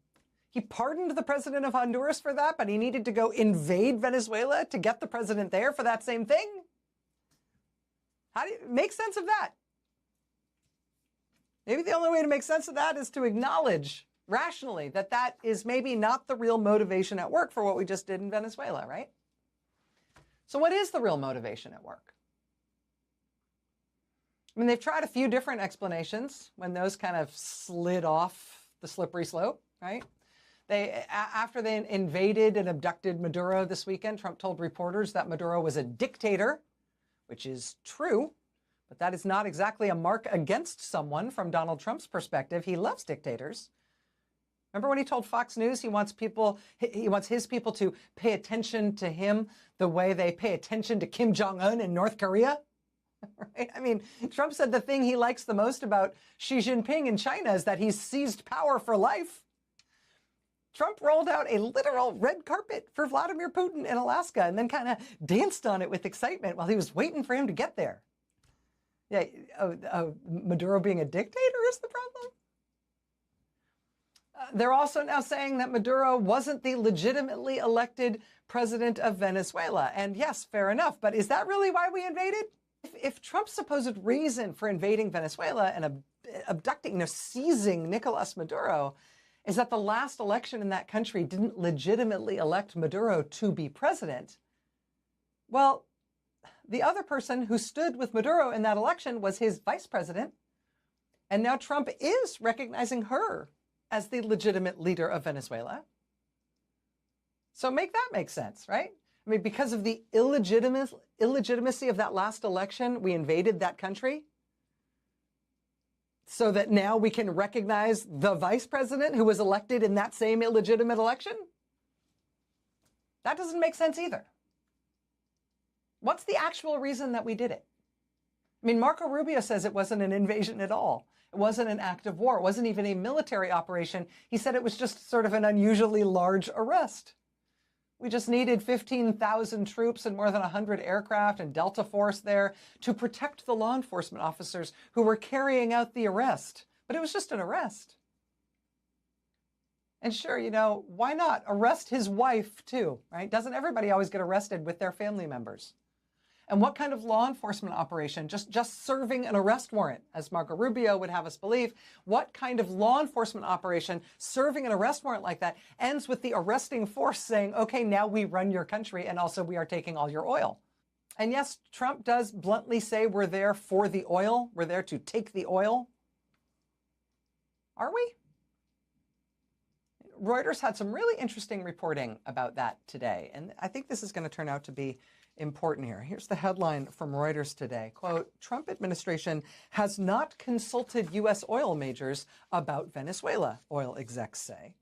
he pardoned the president of Honduras for that, but he needed to go invade Venezuela to get the president there for that same thing? How do you make sense of that? Maybe the only way to make sense of that is to acknowledge rationally that that is maybe not the real motivation at work for what we just did in Venezuela, right? So what is the real motivation at work? I mean, they've tried a few different explanations when those kind of slid off the slippery slope, right? After they invaded and abducted Maduro this weekend, Trump told reporters that Maduro was a dictator, which is true, but that is not exactly a mark against someone from Donald Trump's perspective. He loves dictators. Remember when he told Fox News he wants his people to pay attention to him the way they pay attention to Kim Jong-un in North Korea? Right? I mean, Trump said the thing he likes the most about Xi Jinping in China is that he's seized power for life. Trump rolled out a literal red carpet for Vladimir Putin in Alaska and then kind of danced on it with excitement while he was waiting for him to get there. Yeah, Maduro being a dictator is the problem. They're also now saying that Maduro wasn't the legitimately elected president of Venezuela. And yes, fair enough. But is that really why we invaded? If Trump's supposed reason for invading Venezuela and abducting, seizing Nicolas Maduro is that the last election in that country didn't legitimately elect Maduro to be president, well, the other person who stood with Maduro in that election was his vice president. And now Trump is recognizing her as the legitimate leader of Venezuela. So make that make sense, right? I I mean, because of the illegitimacy of that last election, we invaded that country so that now we can recognize the vice president who was elected in that same illegitimate election? That doesn't make sense either. What's the actual reason that we did it? I mean, Marco Rubio says it wasn't an invasion at all. It wasn't an act of war. It wasn't even a military operation. He said it was just sort of an unusually large arrest. We just needed 15,000 troops and more than 100 aircraft and Delta Force there to protect the law enforcement officers who were carrying out the arrest. But it was just an arrest. And sure, you know, why not arrest his wife too, right? Doesn't everybody always get arrested with their family members? And what kind of law enforcement operation, just serving an arrest warrant, as Marco Rubio would have us believe, what kind of law enforcement operation serving an arrest warrant like that ends with the arresting force saying, okay, now we run your country and also we are taking all your oil? And yes, Trump does bluntly say we're there for the oil. We're there to take the oil. Are we? Reuters had some really interesting reporting about that today. And I think this is going to turn out to be important here. Here's the headline from Reuters today. Quote, Trump administration has not consulted U.S. oil majors about Venezuela, oil execs say.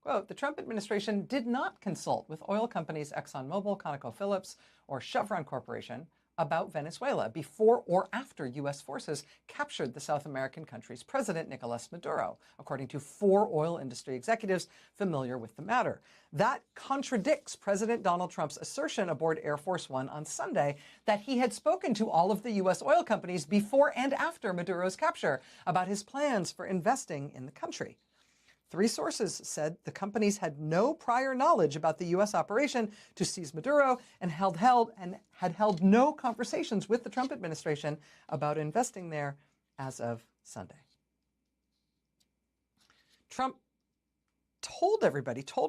Quote, the Trump administration did not consult with oil companies ExxonMobil, ConocoPhillips, or Chevron Corporation about Venezuela before or after U.S. forces captured the South American country's president, Nicolas Maduro, according to 4 oil industry executives familiar with the matter. That contradicts President Donald Trump's assertion aboard Air Force One on Sunday that he had spoken to all of the U.S. oil companies before and after Maduro's capture about his plans for investing in the country. 3 sources said the companies had no prior knowledge about the U.S. operation to seize Maduro and had held no conversations with the Trump administration about investing there as of Sunday. Trump told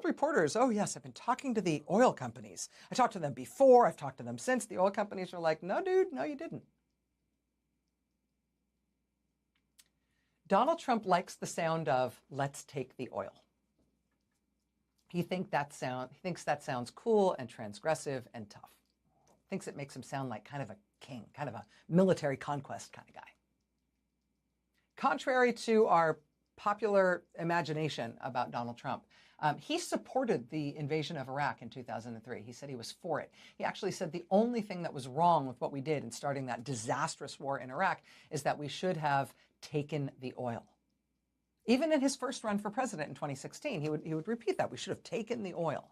reporters, oh yes, I've been talking to the oil companies. I talked to them before, I've talked to them since. The oil companies are like, no, dude, no, you didn't. Donald Trump likes the sound of let's take the oil. He thinks that sounds cool and transgressive and tough. Thinks it makes him sound like kind of a king, kind of a military conquest kind of guy. Contrary to our popular imagination about Donald Trump, he supported the invasion of Iraq in 2003. He said he was for it. He actually said the only thing that was wrong with what we did in starting that disastrous war in Iraq is that we should have taken the oil. Even in his first run for president in 2016, he would repeat that. We should have taken the oil.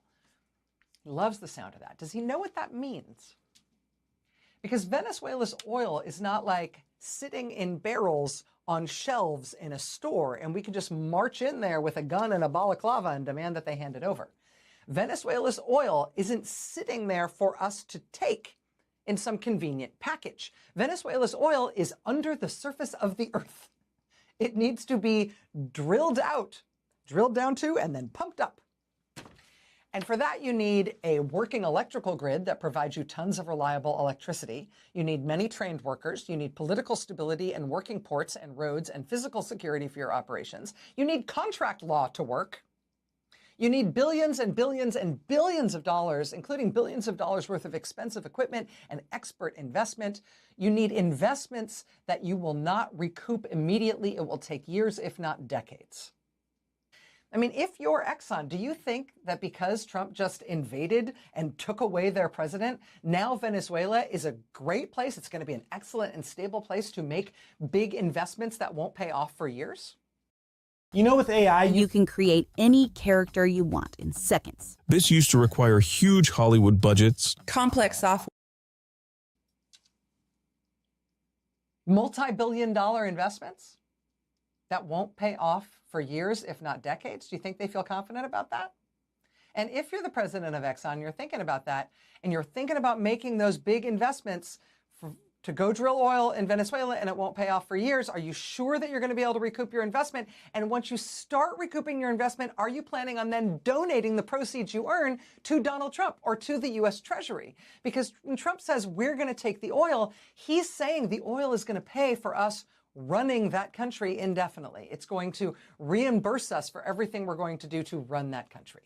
He loves the sound of that. Does he know what that means? Because Venezuela's oil is not like sitting in barrels on shelves in a store and we can just march in there with a gun and a balaclava and demand that they hand it over. Venezuela's oil isn't sitting there for us to take in some convenient package. Venezuela's oil is under the surface of the earth. It needs to be drilled down to, and then pumped up. And for that, you need a working electrical grid that provides you tons of reliable electricity. You need many trained workers. You need political stability and working ports and roads and physical security for your operations. You need contract law to work. You need billions and billions and billions of dollars, including billions of dollars worth of expensive equipment and expert investment. You need investments that you will not recoup immediately. It will take years, if not decades. I mean, if you're Exxon, do you think that because Trump just invaded and took away their president, now Venezuela is a great place? It's going to be an excellent and stable place to make big investments that won't pay off for years? You know, with AI, you can create any character you want in seconds. This used to require huge Hollywood budgets, complex software, multi-billion-dollar investments that won't pay off for years, if not decades. Do you think they feel confident about that? And if you're the president of Exxon, you're thinking about that, and you're thinking about making those big investments to go drill oil in Venezuela and it won't pay off for years, are you sure that you're going to be able to recoup your investment? And once you start recouping your investment, are you planning on then donating the proceeds you earn to Donald Trump or to the U.S. Treasury? Because when Trump says we're going to take the oil, he's saying the oil is going to pay for us running that country indefinitely. It's going to reimburse us for everything we're going to do to run that country.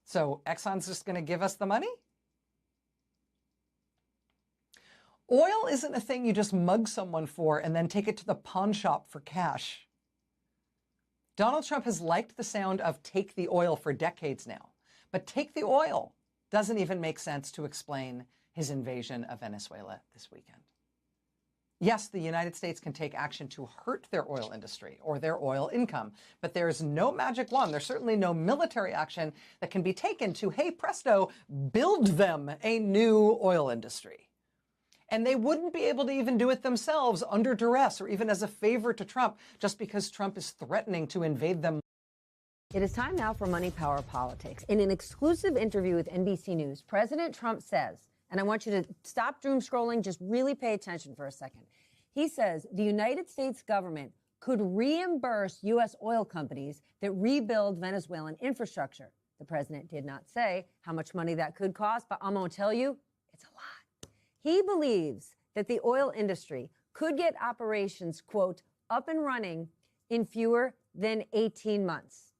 So Exxon's just going to give us the money? Oil isn't a thing you just mug someone for and then take it to the pawn shop for cash. Donald Trump has liked the sound of take the oil for decades now, but take the oil doesn't even make sense to explain his invasion of Venezuela this weekend. Yes, the United States can take action to hurt their oil industry or their oil income, but there's no magic wand. There's certainly no military action that can be taken to, hey, presto, build them a new oil industry. And they wouldn't be able to even do it themselves under duress or even as a favor to Trump just because Trump is threatening to invade them. It is time now for Money Power Politics. In an exclusive interview with NBC News, President Trump says, and I want you to stop doom scrolling, just really pay attention for a second. He says the United States government could reimburse U.S. oil companies that rebuild Venezuelan infrastructure. The president did not say how much money that could cost, but I'm going to tell you, it's a lot. He believes that the oil industry could get operations, quote, up and running in fewer than 18 months.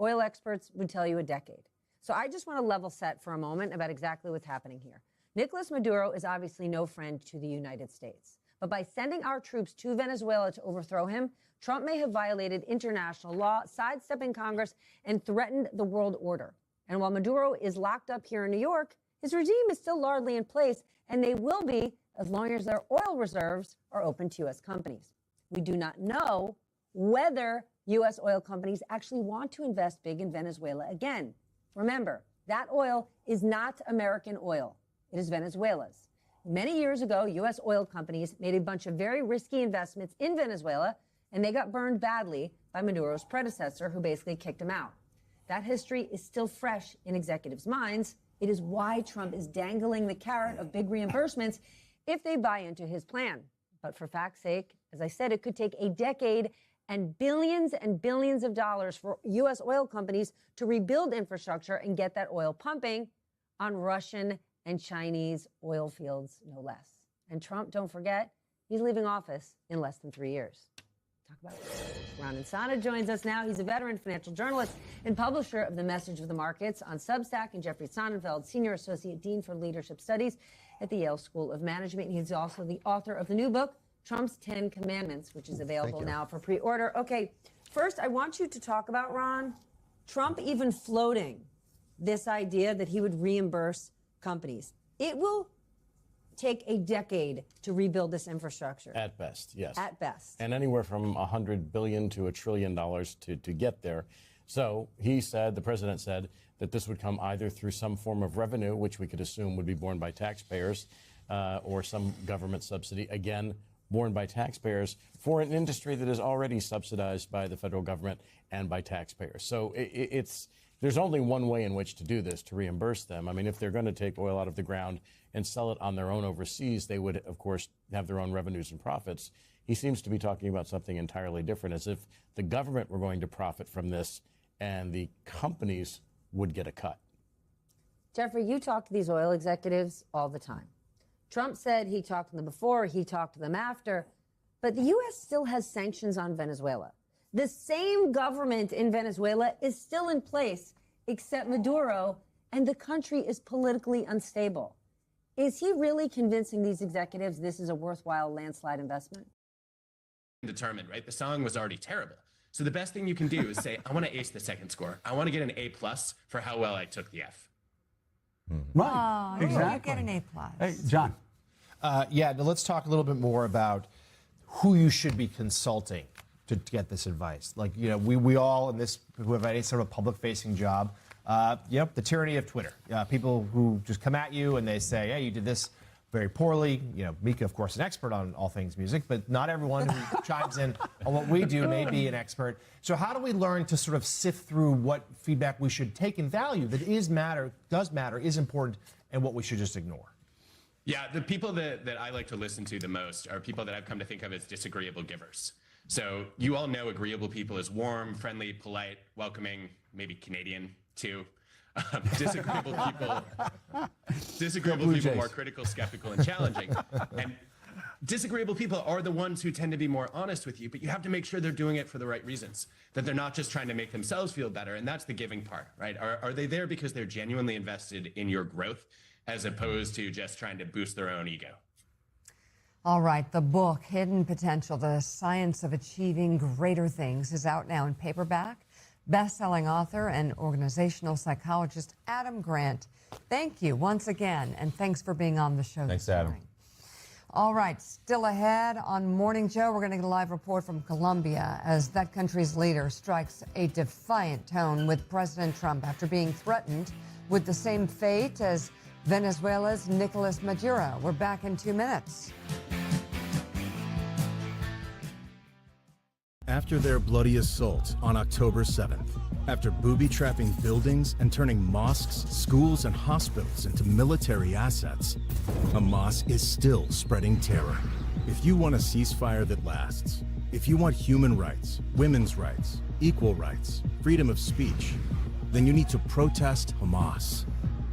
Oil experts would tell you a decade. So I just want to level set for a moment about exactly what's happening here. Nicolas Maduro is obviously no friend to the United States. But by sending our troops to Venezuela to overthrow him, Trump may have violated international law, sidestepping Congress, and threatened the world order. And while Maduro is locked up here in New York, his regime is still largely in place, and they will be as long as their oil reserves are open to U.S. companies. We do not know whether U.S. oil companies actually want to invest big in Venezuela again. Remember, that oil is not American oil. It is Venezuela's. Many years ago, U.S. oil companies made a bunch of very risky investments in Venezuela, and they got burned badly by Maduro's predecessor, who basically kicked them out. That history is still fresh in executives' minds. It is why Trump is dangling the carrot of big reimbursements if they buy into his plan. But for fact's sake, as I said, it could take a decade and billions of dollars for U.S. oil companies to rebuild infrastructure and get that oil pumping on Russian and Chinese oil fields, no less. And Trump, don't forget, he's leaving office in less than 3 years. Talk about it. Ron Insana joins us now. He's a veteran financial journalist and publisher of The Message of the Markets on Substack, and Jeffrey Sonnenfeld, Senior Associate Dean for Leadership Studies at the Yale School of Management. He's also the author of the new book, Trump's 10 Commandments, which is available now for pre-order. Okay, first, I want you to talk about, Ron, Trump even floating this idea that he would reimburse companies. It will take a decade to rebuild this infrastructure. At best, yes. At best. And anywhere from $100 billion to $1 trillion to get there. So he said, the president said, that this would come either through some form of revenue, which we could assume would be borne by taxpayers, or some government subsidy, again, borne by taxpayers for an industry that is already subsidized by the federal government and by taxpayers. So there's only one way in which to do this, to reimburse them. I mean, if they're going to take oil out of the ground and sell it on their own overseas, they would, of course, have their own revenues and profits. He seems to be talking about something entirely different, as if the government were going to profit from this and the companies would get a cut. Jeffrey, you talk to these oil executives all the time. Trump said he talked to them before, he talked to them after, but the U.S. still has sanctions on Venezuela. The same government in Venezuela is still in place, except Maduro, and the country is politically unstable. Is he really convincing these executives this is a worthwhile landslide investment? Determined, right? The song was already terrible. So the best thing you can do is say, I want to ace the second score. I want to get an A+ for how well I took the F. Right, exactly. You get an A+. Hey, John. Yeah, now let's talk a little bit more about who you should be consulting to get this advice. Like, you know, we all in this, who have any sort of public-facing job, the tyranny of Twitter. People who just come at you and they say, hey, you did this very poorly. You know, Mika, of course, an expert on all things music, but not everyone who chimes in on what we do may be an expert. So how do we learn to sort of sift through what feedback we should take and value that does matter, is important, and what we should just ignore? Yeah, the people that I like to listen to the most are people that I've come to think of as disagreeable givers. So you all know agreeable people as warm, friendly, polite, welcoming, maybe Canadian too. Disagreeable people more critical, skeptical, and challenging. disagreeable people are the ones who tend to be more honest with you, but you have to make sure they're doing it for the right reasons, that they're not just trying to make themselves feel better. And that's the giving part, right? Are they there because they're genuinely invested in your growth as opposed to just trying to boost their own ego? All right, the book, Hidden Potential, The Science of Achieving Greater Things, is out now in paperback. Best-selling author and organizational psychologist Adam Grant, thank you once again, and thanks for being on the show. Thanks, this Adam. morning. All right, still ahead on Morning Joe, we're going to get a live report from Colombia as that country's leader strikes a defiant tone with President Trump after being threatened with the same fate as Venezuela's Nicolas Maduro. We're back in 2 minutes. After their bloody assault on October 7th, after booby-trapping buildings and turning mosques, schools, and hospitals into military assets, Hamas is still spreading terror. If you want a ceasefire that lasts, if you want human rights, women's rights, equal rights, freedom of speech, then you need to protest Hamas.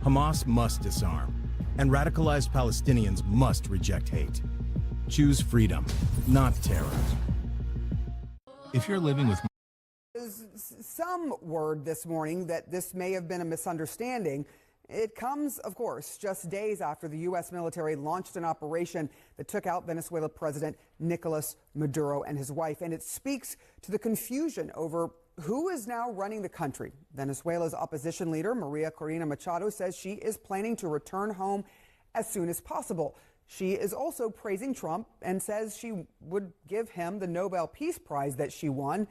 Hamas must disarm, and radicalized Palestinians must reject hate. Choose freedom, not terror. If you're living with There's some word this morning that this may have been a misunderstanding. It comes, of course, just days after the U.S. military launched an operation that took out Venezuela President Nicolas Maduro and his wife. And it speaks to the confusion over who is now running the country. Venezuela's opposition leader, Maria Corina Machado, says she is planning to return home as soon as possible. She is also praising Trump and says she would give him the Nobel Peace Prize that she won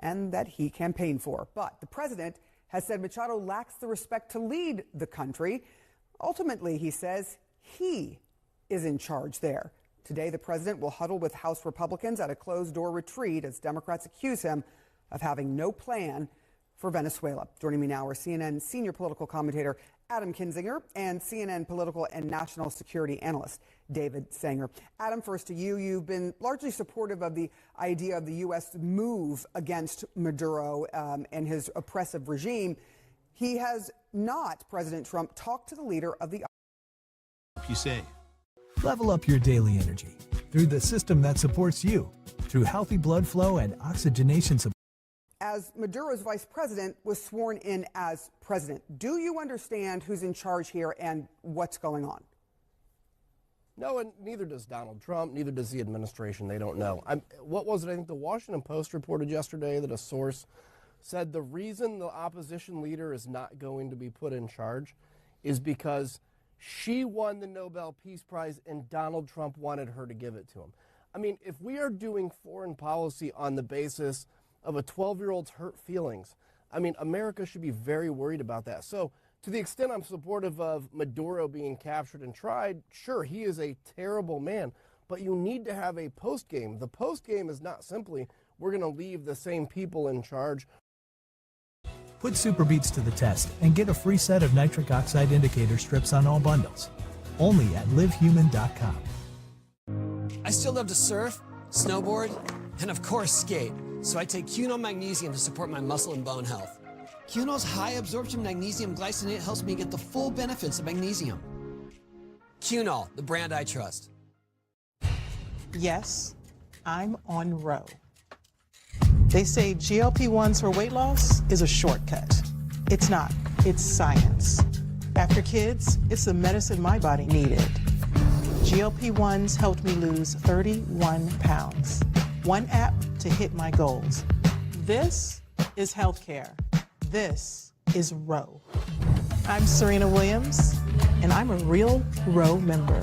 and that he campaigned for. But the president has said Machado lacks the respect to lead the country. Ultimately, he says he is in charge there. Today, the president will huddle with House Republicans at a closed-door retreat as Democrats accuse him of having no plan for Venezuela. Joining me now are CNN senior political commentator Adam Kinzinger and CNN political and national security analyst David Sanger. Adam, first to you. You've been largely supportive of the idea of the U.S. move against Maduro and his oppressive regime. He has not, President Trump, talked to the leader of the... You say, level up your daily energy through the system that supports you through healthy blood flow and oxygenation support. As Maduro's vice president was sworn in as president, do you understand who's in charge here and what's going on? No, and neither does Donald Trump, neither does the administration. They don't know. What was it? I think the Washington Post reported yesterday that a source said the reason the opposition leader is not going to be put in charge is because she won the Nobel Peace Prize and Donald Trump wanted her to give it to him. I mean, if we are doing foreign policy on the basis of a 12-year-old's hurt feelings, I mean, America should be very worried about that. So to the extent I'm supportive of Maduro being captured and tried, sure, he is a terrible man, but you need to have a post-game. The post-game is not simply, we're going to leave the same people in charge. Put Superbeats to the test and get a free set of nitric oxide indicator strips on all bundles. Only at livehuman.com. I still love to surf, snowboard, and of course skate. So I take Cunol Magnesium to support my muscle and bone health. Cunol's high absorption magnesium glycinate helps me get the full benefits of magnesium. Cunol, the brand I trust. Yes, I'm on Row. They say GLP-1s for weight loss is a shortcut. It's not, it's science. After kids, it's the medicine my body needed. GLP-1s helped me lose 31 pounds. One app to hit my goals. This is healthcare. This is Row. I'm Serena Williams, and I'm a real Row member.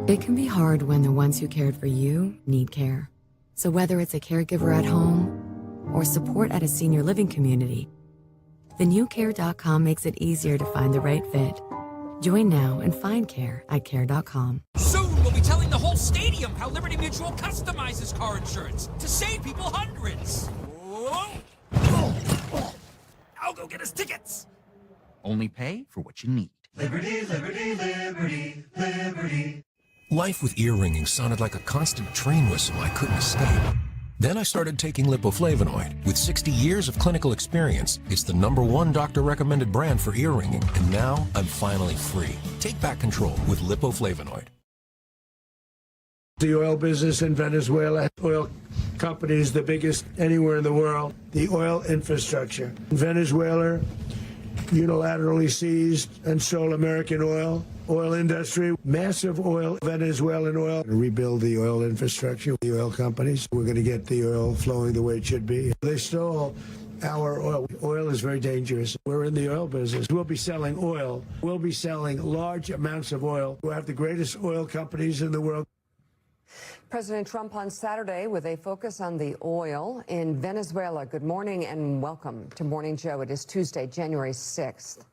It can be hard when the ones who cared for you need care. So whether it's a caregiver at home or support at a senior living community, thenewcare.com makes it easier to find the right fit. Join now and find care at care.com. Soon we'll be telling the whole stadium how Liberty Mutual customizes car insurance to save people hundreds. Whoa. I'll go get us tickets. Only pay for what you need. Liberty, liberty, liberty, liberty. Life with ear ringing sounded like a constant train whistle I couldn't escape. Then I started taking Lipoflavonoid. With 60 years of clinical experience, it's the #1 doctor-recommended brand for ear ringing, and now I'm finally free. Take back control with Lipoflavonoid. The oil business in Venezuela, oil companies, the biggest anywhere in the world, the oil infrastructure. Venezuela unilaterally seized and sold American oil industry, massive oil, Venezuelan oil. Rebuild the oil infrastructure, the oil companies. We're going to get the oil flowing the way it should be. They stole our oil. Oil is very dangerous. We're in the oil business. We'll be selling oil. We'll be selling large amounts of oil. We'll have the greatest oil companies in the world. President Trump on Saturday with a focus on the oil in Venezuela. Good morning and welcome to Morning Joe. It is Tuesday, January 6th.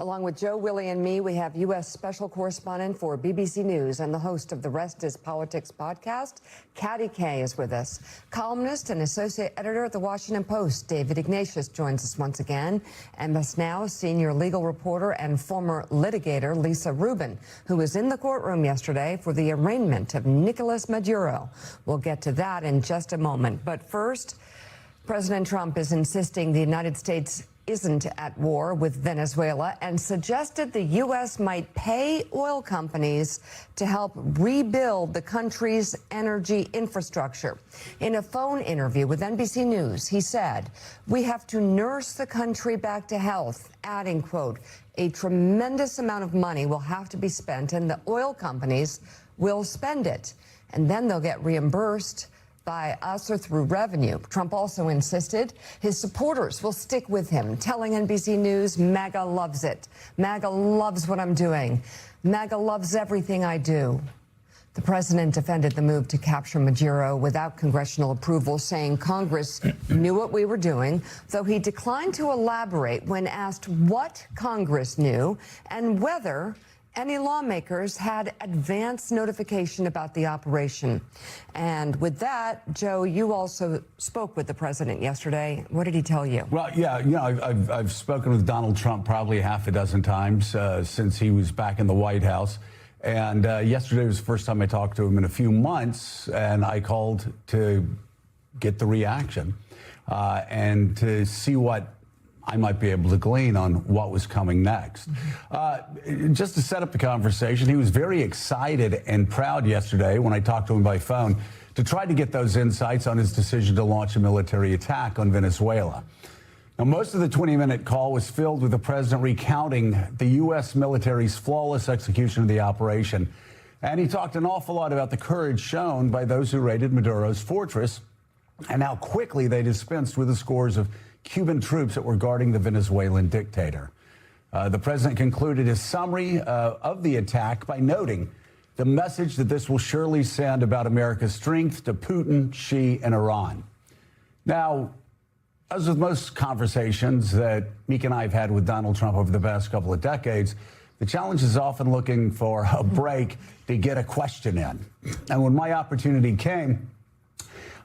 Along with Joe, Willie, and me, we have U.S. Special Correspondent for BBC News and the host of the Rest is Politics podcast, Katty Kay, is with us. Columnist and Associate Editor at The Washington Post, David Ignatius, joins us once again. And us now, senior legal reporter and former litigator Lisa Rubin, who was in the courtroom yesterday for the arraignment of Nicolas Maduro. We'll get to that in just a moment. But first, President Trump is insisting the United States isn't at war with Venezuela and suggested the U.S. might pay oil companies to help rebuild the country's energy infrastructure. In a phone interview with NBC News, he said, "We have to nurse the country back to health," adding, quote, "A tremendous amount of money will have to be spent and the oil companies will spend it, and then they'll get reimbursed by us or through revenue." Trump also insisted his supporters will stick with him, telling NBC News, "MAGA loves it. MAGA loves what I'm doing. MAGA loves everything I do." The president defended the move to capture Maduro without congressional approval, saying Congress knew what we were doing, though he declined to elaborate when asked what Congress knew and whether any lawmakers had advance notification about the operation. And with that, Joe, you also spoke with the president yesterday. What did he tell you? Well, yeah, I've spoken with Donald Trump probably half a dozen times since he was back in the White House. And yesterday was the first time I talked to him in a few months, and I called to get the reaction and to see what I might be able to glean on what was coming next. Just to set up the conversation, he was very excited and proud yesterday when I talked to him by phone to try to get those insights on his decision to launch a military attack on Venezuela. Now, most of the 20-minute call was filled with the president recounting the U.S. military's flawless execution of the operation. And he talked an awful lot about the courage shown by those who raided Maduro's fortress and how quickly they dispensed with the scores of Cuban troops that were guarding the Venezuelan dictator. The president concluded his summary of the attack by noting the message that this will surely send about America's strength to Putin, Xi, and Iran. Now, as with most conversations that Meek and I have had with Donald Trump over the past couple of decades, the challenge is often looking for a break to get a question in. And when my opportunity came,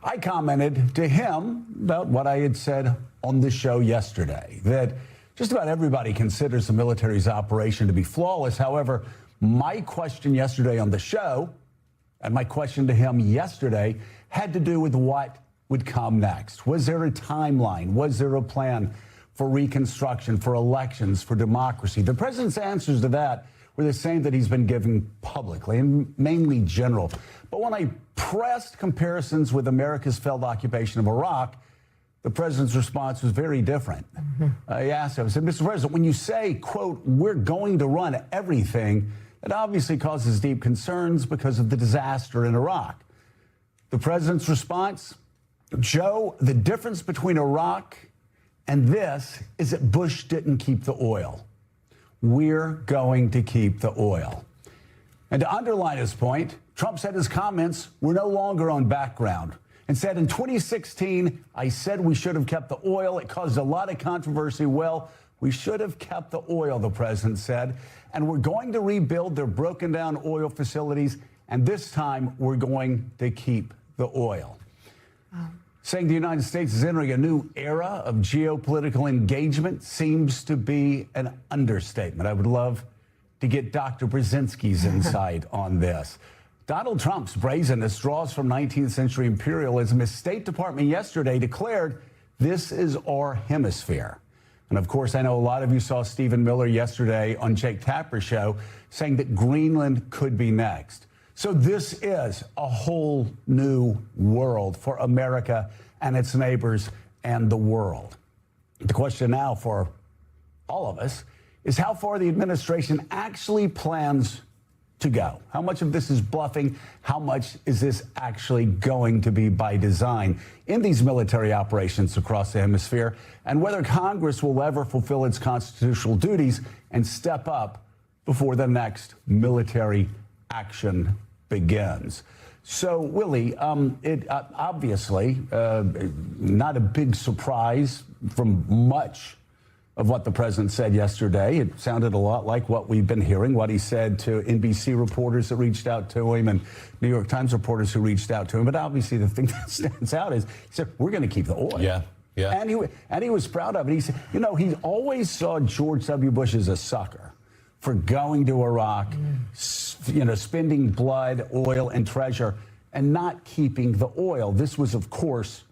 I commented to him about what I had said on the show yesterday, that just about everybody considers the military's operation to be flawless. However, my question yesterday on the show and my question to him yesterday had to do with what would come next. Was there a timeline? Was there a plan for reconstruction, for elections, for democracy? The president's answers to that were the same that he's been giving publicly, and mainly general. But when I pressed comparisons with America's failed occupation of Iraq, the president's response was very different. I asked him, I said, "Mr. President, when you say, quote, we're going to run everything, it obviously causes deep concerns because of the disaster in Iraq." The president's response, "Joe, the difference between Iraq and this is that Bush didn't keep the oil. We're going to keep the oil." And to underline his point, Trump said his comments were no longer on background and said, "In 2016, I said we should have kept the oil. It caused a lot of controversy. Well, we should have kept the oil," the president said, "and we're going to rebuild their broken down oil facilities, and this time we're going to keep the oil." Saying the United States is entering a new era of geopolitical engagement seems to be an understatement. I would love to get Dr. Brzezinski's insight on this. Donald Trump's brazenness draws from 19th century imperialism. His State Department yesterday declared this is our hemisphere. And of course, I know a lot of you saw Stephen Miller yesterday on Jake Tapper's show saying that Greenland could be next. So this is a whole new world for America and its neighbors and the world. The question now for all of us is how far the administration actually plans to go. How much of this is bluffing? How much is this actually going to be by design in these military operations across the hemisphere? And whether Congress will ever fulfill its constitutional duties and step up before the next military action begins. So, Willie, it obviously not a big surprise from much of what the president said yesterday. It sounded a lot like what we've been hearing, what he said to NBC reporters that reached out to him and New York Times reporters who reached out to him. But obviously the thing that stands out is he said, we're going to keep the oil. Yeah. Yeah. And he was proud of it. He said, you know, he always saw George W. Bush as a sucker for going to Iraq, you know, spending blood, oil, and treasure, and not keeping the oil. This was, of course,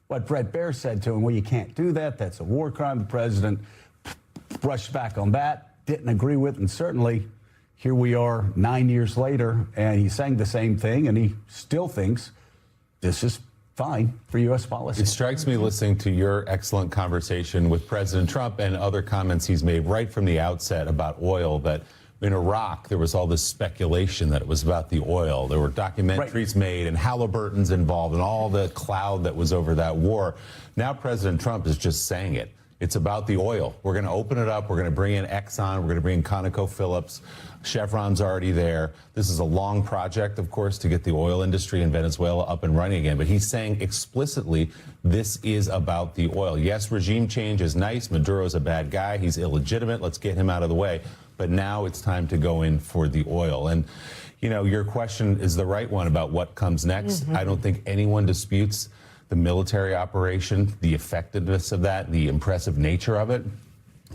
what Bret Baier said to him. Well, you can't do that. That's a war crime. The president brushed back on that, didn't agree with, and certainly here we are 9 years later, and he's saying the same thing, and he still thinks this is fine for U.S. policy. It strikes me listening to your excellent conversation with President Trump and other comments he's made right from the outset about oil that in Iraq, there was all this speculation that it was about the oil. There were documentaries made and Halliburton's involved and all the cloud that was over that war. Now President Trump is just saying it. It's about the oil. We're going to open it up. We're going to bring in Exxon. We're going to bring in ConocoPhillips. Chevron's already there. This is a long project, of course, to get the oil industry in Venezuela up and running again. But he's saying explicitly this is about the oil. Yes, regime change is nice. Maduro's a bad guy. He's illegitimate. Let's get him out of the way. But now it's time to go in for the oil. And, you know, your question is the right one about what comes next. I don't think anyone disputes the military operation, the effectiveness of that, the impressive nature of it.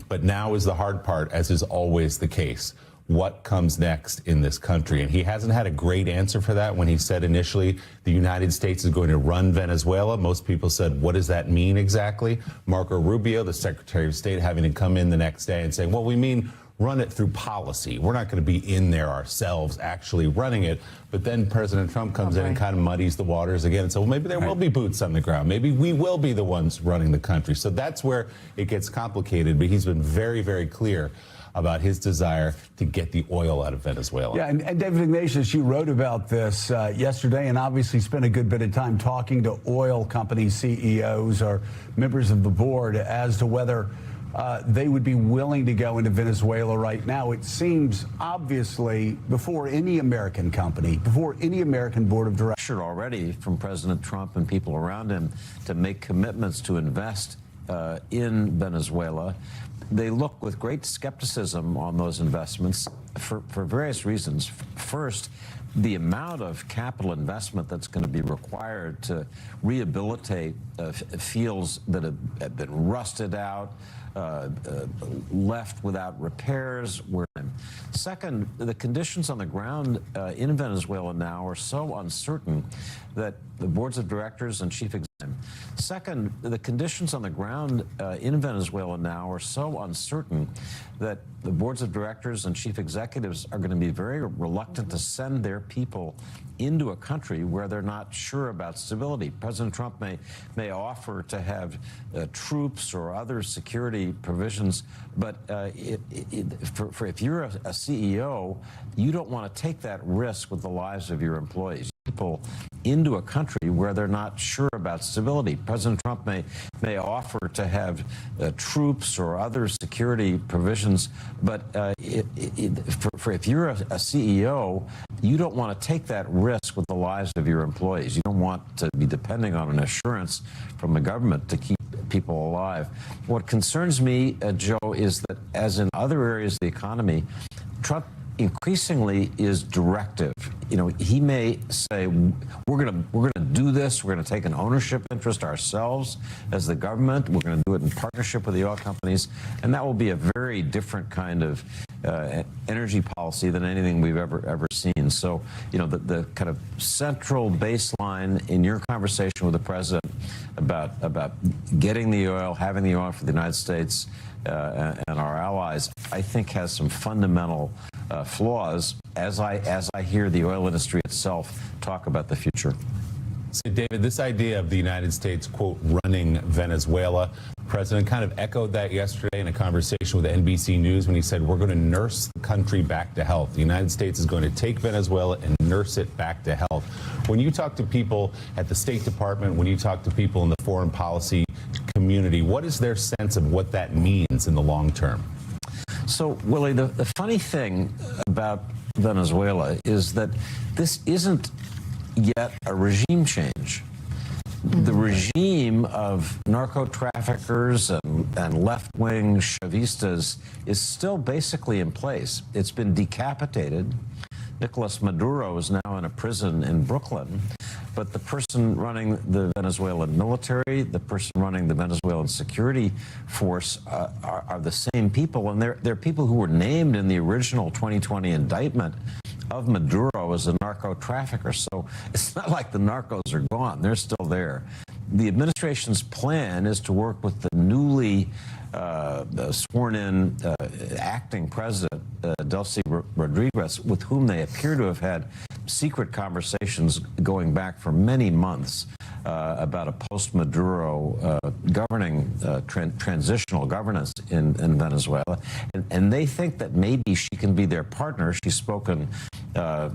But now is the hard part, as is always the case. What comes next in this country? And he hasn't had a great answer for that. When he said initially the United States is going to run Venezuela, most people said, what does that mean exactly? Marco Rubio, the Secretary of State, having to come in the next day and saying, well, we mean run it through policy. We're not going to be in there ourselves actually running it. But then President Trump comes in and kind of muddies the waters again and says, well, maybe there will be boots on the ground. Maybe we will be the ones running the country. So that's where it gets complicated. But he's been very, very clear about his desire to get the oil out of Venezuela. Yeah, and David Ignatius, you wrote about this yesterday and obviously spent a good bit of time talking to oil company CEOs or members of the board as to whether they would be willing to go into Venezuela right now. It seems obviously before any American company, before any American board of directors. Already from President Trump and people around him to make commitments to invest in Venezuela. They look with great skepticism on those investments for various reasons. First, the amount of capital investment that's going to be required to rehabilitate fields that have been rusted out, left without repairs. Second, the conditions on the ground in Venezuela now are so uncertain that the boards of directors and chief executives. Second, the conditions on the ground in Venezuela now are so uncertain that the boards of directors and chief executives are going to be very reluctant to send their people into a country where they're not sure about stability. President Trump may offer to have troops or other security provisions, but if you're a CEO, you don't want to take that risk with the lives of your employees. People into a country where they're not sure about stability. President Trump may offer to have troops or other security provisions, but if you're a CEO, you don't want to take that risk with the lives of your employees. You don't want to be depending on an assurance from the government to keep people alive. What concerns me, Joe, is that as in other areas of the economy, Trump increasingly is directive. You know, he may say, we're going to do this. We're going to take an ownership interest ourselves as the government. We're going to do it in partnership with the oil companies. And that will be a very different kind of energy policy than anything we've ever seen. So, you know, the kind of central baseline in your conversation with the president about getting the oil, having the oil for the United States and our allies, I think has some fundamental flaws. as I hear the oil industry itself talk about the future. So, David, this idea of the United States, quote, running Venezuela, the president kind of echoed that yesterday in a conversation with NBC News when he said, we're going to nurse the country back to health. The United States is going to take Venezuela and nurse it back to health. When you talk to people at the State Department, when you talk to people in the foreign policy community, what is their sense of what that means in the long term? So, Willie, the funny thing about Venezuela is that this isn't yet a regime change. The regime of narco-traffickers and left-wing Chavistas is still basically in place. It's been decapitated. Nicolas Maduro is now in a prison in Brooklyn, but the person running the Venezuelan military, the person running the Venezuelan security force are the same people, and they're people who were named in the original 2020 indictment of Maduro as a narco trafficker. So it's not like the narcos are gone. They're still there. The administration's plan is to work with the newly sworn-in acting president, Delcy Rodriguez, with whom they appear to have had secret conversations going back for many months about a post-Maduro governing transitional governance in Venezuela. And they think that maybe she can be their partner. She's spoken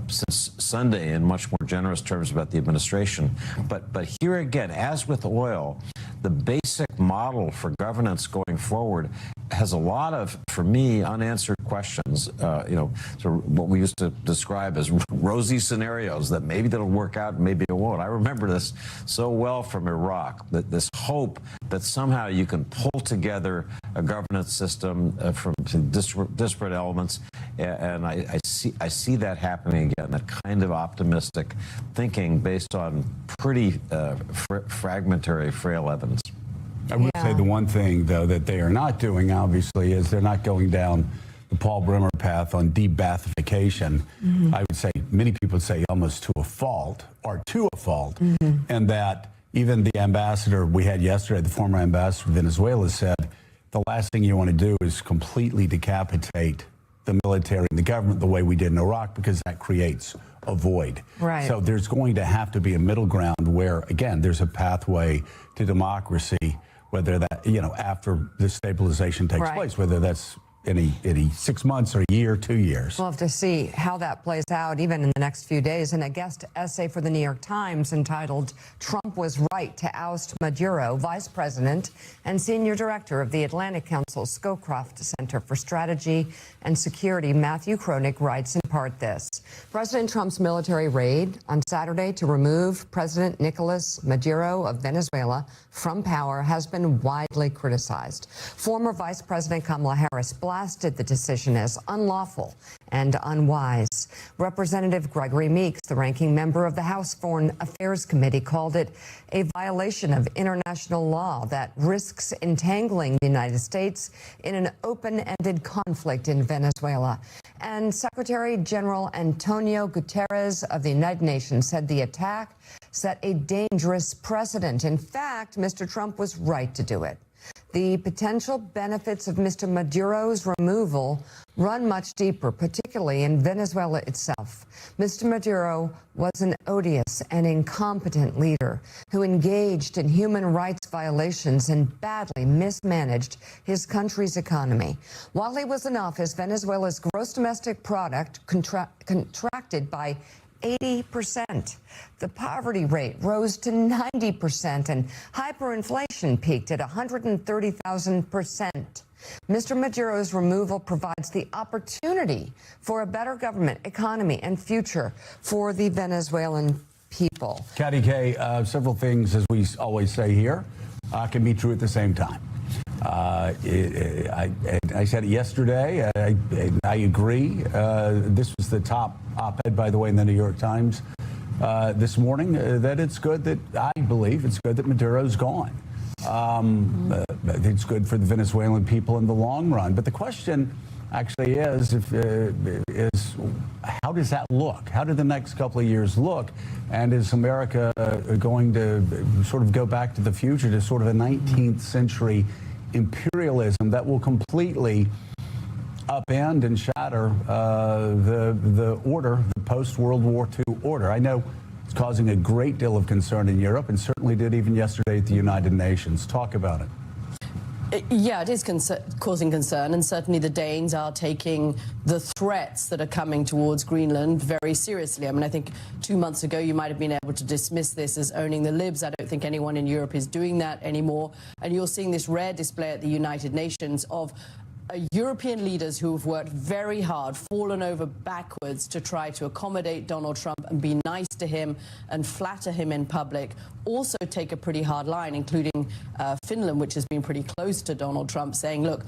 since Sunday in much more generous terms about the administration. But here again, as with oil, the basic model for governance going forward has a lot of, for me, unanswered questions. So what we used to describe as rosy scenarios, that maybe that'll work out, maybe it won't. I remember this so well from Iraq, that this hope that somehow you can pull together a governance system from disparate elements, and I see that happening again. That kind of optimistic thinking based on pretty fragmentary, frail evidence. I would say the one thing, though, that they are not doing, obviously, is they're not going down the Paul Bremer path on de-Baathification. I would say, many people would say almost to a fault, and that even the ambassador we had yesterday, the former ambassador of Venezuela, said the last thing you want to do is completely decapitate the military and the government the way we did in Iraq, because that creates a void. Right. So there's going to have to be a middle ground where, again, there's a pathway to democracy, whether that, after the stabilization takes place, whether that's any 6 months or a year, 2 years. We'll have to see how that plays out even in the next few days. And a guest essay for the New York Times entitled "Trump Was Right to Oust Maduro," Vice President and Senior Director of the Atlantic Council Scowcroft Center for Strategy and Security, Matthew Kroenig, writes in part this: President Trump's military raid on Saturday to remove President Nicolas Maduro of Venezuela from power has been widely criticized. Former Vice President Kamala Harris blasted the decision as unlawful and unwise. Representative Gregory Meeks, the ranking member of the House Foreign Affairs Committee, called it a violation of international law that risks entangling the United States in an open-ended conflict in Venezuela. And Secretary General Antonio Guterres of the United Nations said the attack set a dangerous precedent. In fact, Mr. Trump was right to do it. The potential benefits of Mr. Maduro's removal run much deeper, particularly in Venezuela itself. Mr. Maduro was an odious and incompetent leader who engaged in human rights violations and badly mismanaged his country's economy. While he was in office, Venezuela's gross domestic product contracted by 80%. The poverty rate rose to 90%, and hyperinflation peaked at 130,000%. Mr. Maduro's removal provides the opportunity for a better government, economy, and future for the Venezuelan people. Katty Kay, several things, as we always say here, can be true at the same time. I said it yesterday. I agree. This was the top op-ed, by the way, in the New York Times this morning, that it's good that, I believe, it's good that Maduro's gone. It's good for the Venezuelan people in the long run. But the question actually is how does that look? How do the next couple of years look? And is America going to sort of go back to the future, to sort of a 19th century imperialism that will completely upend and shatter the order, the post-World War II order. I know it's causing a great deal of concern in Europe, and certainly did even yesterday at the United Nations. Talk about it. Yeah, it is causing concern, and certainly the Danes are taking the threats that are coming towards Greenland very seriously. I mean, I think 2 months ago you might have been able to dismiss this as owning the libs. I don't think anyone in Europe is doing that anymore. And you're seeing this rare display at the United Nations of European leaders who have worked very hard, fallen over backwards to try to accommodate Donald Trump and be nice to him and flatter him in public, also take a pretty hard line, including Finland, which has been pretty close to Donald Trump, saying, look,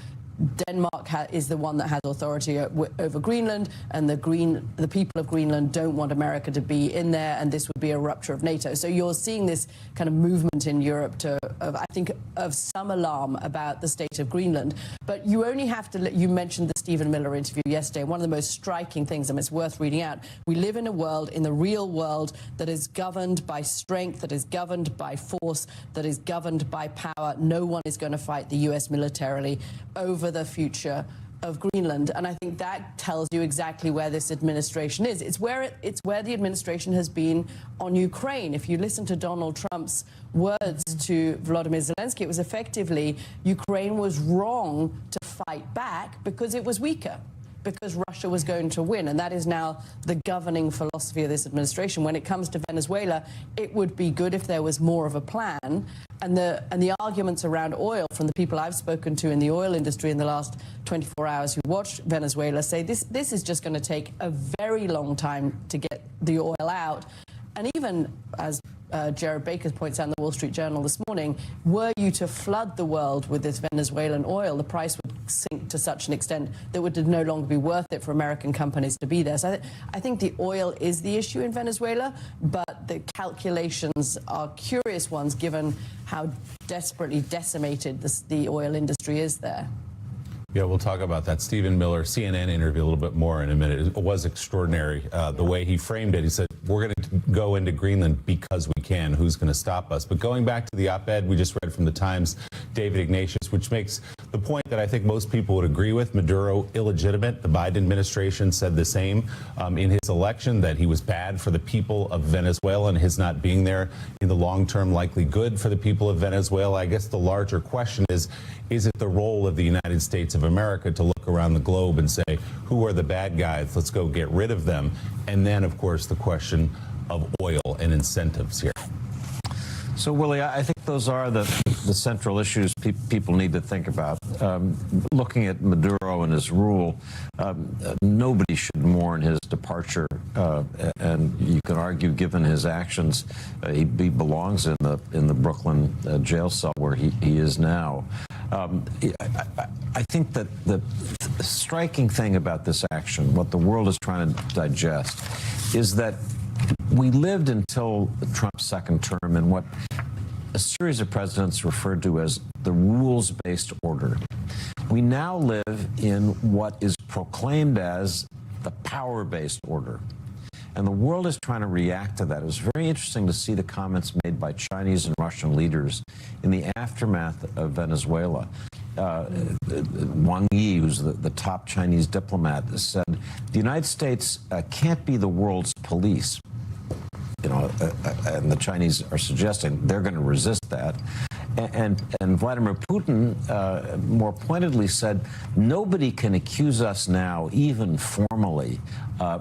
Denmark is the one that has authority over Greenland, and the people of Greenland don't want America to be in there, and this would be a rupture of NATO. So you're seeing this kind of movement in Europe I think, of some alarm about the state of Greenland. But you only have to, you mentioned the Stephen Miller interview yesterday. One of the most striking things, and it's worth reading out, we live in a world, in the real world, that is governed by strength, that is governed by force, that is governed by power. No one is going to fight the U.S. militarily over the future of Greenland, and I think that tells you exactly where this administration is. It's where the administration has been on Ukraine. If you listen to Donald Trump's words to Volodymyr Zelensky, it was effectively Ukraine was wrong to fight back because it was weaker, because Russia was going to win. And that is now the governing philosophy of this administration. When it comes to Venezuela, it would be good if there was more of a plan. And the arguments around oil from the people I've spoken to in the oil industry in the last 24 hours who watched Venezuela say this is just going to take a very long time to get the oil out. And even, as Jared Baker points out in the Wall Street Journal this morning, were you to flood the world with this Venezuelan oil, the price would sink to such an extent that it would no longer be worth it for American companies to be there. So I think the oil is the issue in Venezuela, but the calculations are curious ones given how desperately decimated the oil industry is there. Yeah, we'll talk about that Stephen Miller CNN interview a little bit more in a minute. It was extraordinary the way he framed it. He said, we're going to go into Greenland because we can. Who's going to stop us? But going back to the op-ed we just read from the Times, David Ignatius, which makes the point that I think most people would agree with, Maduro illegitimate. The Biden administration said the same in his election, that he was bad for the people of Venezuela, and his not being there in the long term likely good for the people of Venezuela. I guess the larger question is it the role of the United States of America to look around the globe and say, who are the bad guys? Let's go get rid of them. And then, of course, the question of oil and incentives here. So, Willie, I think those are the central issues people need to think about. Looking at Maduro and his rule, nobody should mourn his departure, and you can argue, given his actions, he belongs in the Brooklyn jail cell where he is now. I think that the striking thing about this action, what the world is trying to digest, is that we lived until Trump's second term in what a series of presidents referred to as the rules-based order. We now live in what is proclaimed as the power-based order. And the world is trying to react to that. It was very interesting to see the comments made by Chinese and Russian leaders in the aftermath of Venezuela. Wang Yi, who's the top Chinese diplomat, said, the United States can't be the world's police. And the Chinese are suggesting they're going to resist that. And Vladimir Putin more pointedly said, nobody can accuse us now, even formally,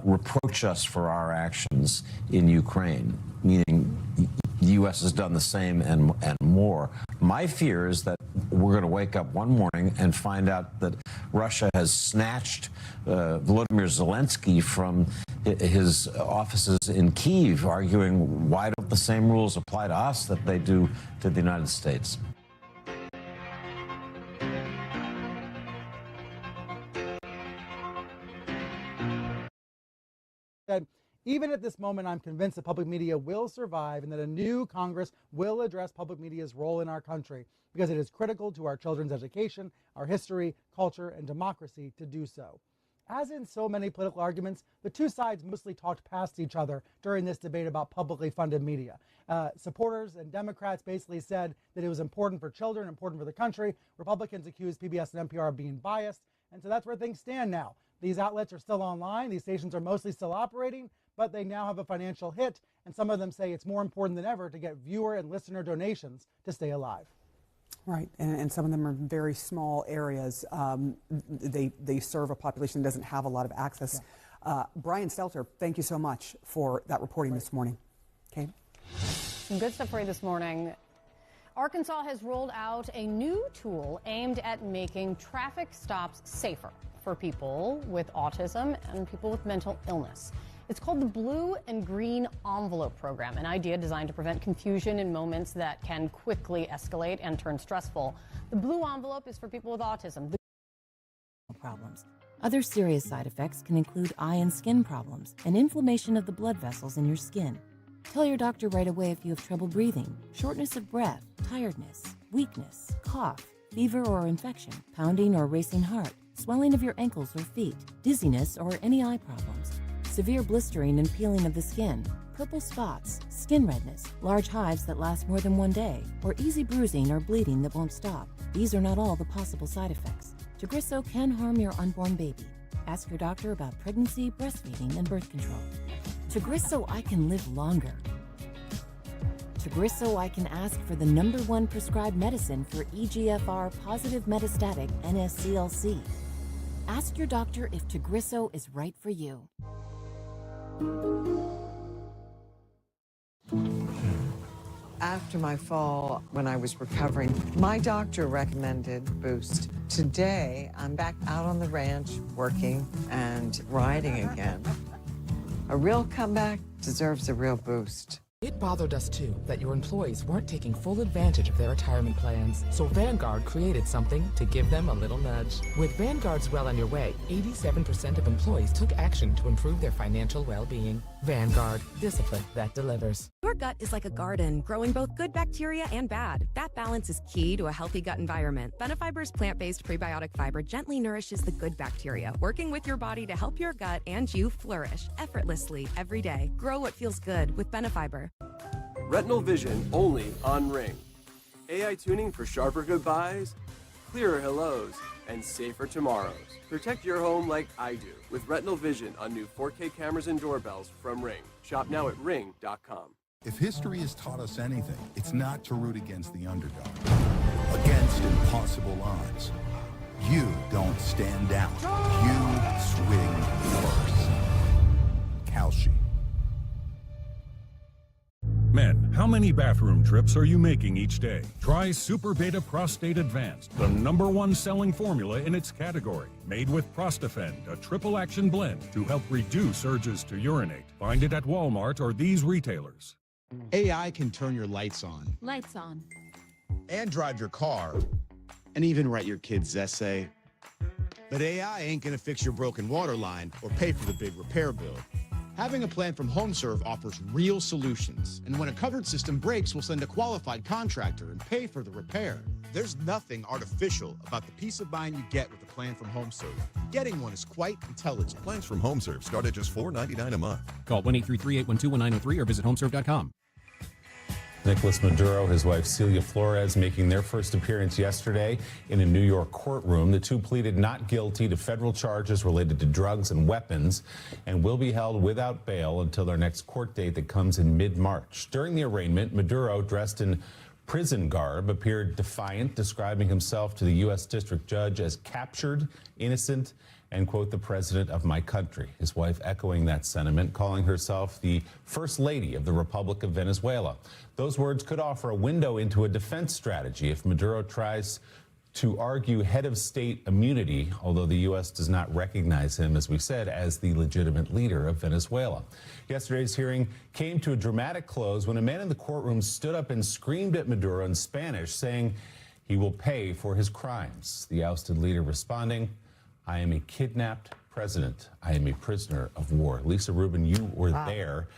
reproach us for our actions in Ukraine, meaning the U.S. has done the same and more. My fear is that we're going to wake up one morning and find out that Russia has snatched Volodymyr Zelensky from his offices in Kyiv, arguing, why don't the same rules apply to us that they do to the United States? Even at this moment, I'm convinced that public media will survive and that a new Congress will address public media's role in our country because it is critical to our children's education, our history, culture, and democracy to do so. As in so many political arguments, the two sides mostly talked past each other during this debate about publicly funded media. Supporters and Democrats basically said that it was important for children, important for the country. Republicans accused PBS and NPR of being biased. And so that's where things stand now. These outlets are still online. These stations are mostly still operating, but they now have a financial hit. And some of them say it's more important than ever to get viewer and listener donations to stay alive. Right, and some of them are very small areas. They serve a population that doesn't have a lot of access. Yeah. Brian Stelter, thank you so much for that reporting this morning. Okay. Some good stuff for you this morning. Arkansas has rolled out a new tool aimed at making traffic stops safer for people with autism and people with mental illness. It's called the Blue and Green Envelope Program, an idea designed to prevent confusion in moments that can quickly escalate and turn stressful. The Blue Envelope is for people with autism. Problems. Other serious side effects can include eye and skin problems and inflammation of the blood vessels in your skin. Tell your doctor right away if you have trouble breathing, shortness of breath, tiredness, weakness, cough, fever or infection, pounding or racing heart, swelling of your ankles or feet, dizziness or any eye problems, severe blistering and peeling of the skin, purple spots, skin redness, large hives that last more than 1 day, or easy bruising or bleeding that won't stop. These are not all the possible side effects. Tagrisso can harm your unborn baby. Ask your doctor about pregnancy, breastfeeding, and birth control. Tagrisso I Can Live Longer. Tagrisso I Can ask for the #1 prescribed medicine for EGFR positive metastatic NSCLC. Ask your doctor if Tagrisso is right for you. After my fall, when I was recovering, my doctor recommended Boost. Today, I'm back out on the ranch, working and riding again. A real comeback deserves a real boost. It bothered us too that your employees weren't taking full advantage of their retirement plans, so Vanguard created something to give them a little nudge. With Vanguard's Well on Your Way, 87% of employees took action to improve their financial well-being. Vanguard, discipline that delivers. Your gut is like a garden, growing both good bacteria and bad. That balance is key to a healthy gut environment. Benefiber's plant-based prebiotic fiber gently nourishes the good bacteria, working with your body to help your gut and you flourish effortlessly every day. Grow what feels good with Benefiber. Retinal vision only on Ring. AI tuning for sharper goodbyes, clearer hellos, and safer tomorrows. Protect your home like I do with Retinal Vision on new 4K cameras and doorbells from Ring. Shop now at ring.com. If history has taught us anything, it's not to root against the underdog, against impossible odds. You don't stand down. You swing first. Kalshi. Men, how many bathroom trips are you making each day? Try Super Beta Prostate Advanced, the #1 selling formula in its category. Made with Prostafend, a triple action blend to help reduce urges to urinate. Find it at Walmart or these retailers. AI can turn your lights on. Lights on. And drive your car. And even write your kid's essay. But AI ain't gonna fix your broken water line or pay for the big repair bill. Having a plan from HomeServe offers real solutions. And when a covered system breaks, we'll send a qualified contractor and pay for the repair. There's nothing artificial about the peace of mind you get with a plan from HomeServe. Getting one is quite intelligent. Plans from HomeServe start at just $4.99 a month. Call 1-833-812-1903 or visit homeserve.com. Nicolas Maduro, his wife Celia Flores, making their first appearance yesterday in a New York courtroom. The two pleaded not guilty to federal charges related to drugs and weapons and will be held without bail until their next court date that comes in mid-March. During the arraignment, Maduro, dressed in prison garb, appeared defiant, describing himself to the U.S. District Judge as captured, innocent, and, quote, the president of my country. His wife echoing that sentiment, calling herself the First Lady of the Republic of Venezuela. Those words could offer a window into a defense strategy if Maduro tries to argue head of state immunity, although the U.S. does not recognize him, as we said, as the legitimate leader of Venezuela. Yesterday's hearing came to a dramatic close when a man in the courtroom stood up and screamed at Maduro in Spanish, saying he will pay for his crimes. The ousted leader responding, I am a kidnapped president. I am a prisoner of war. Lisa Rubin, you were there.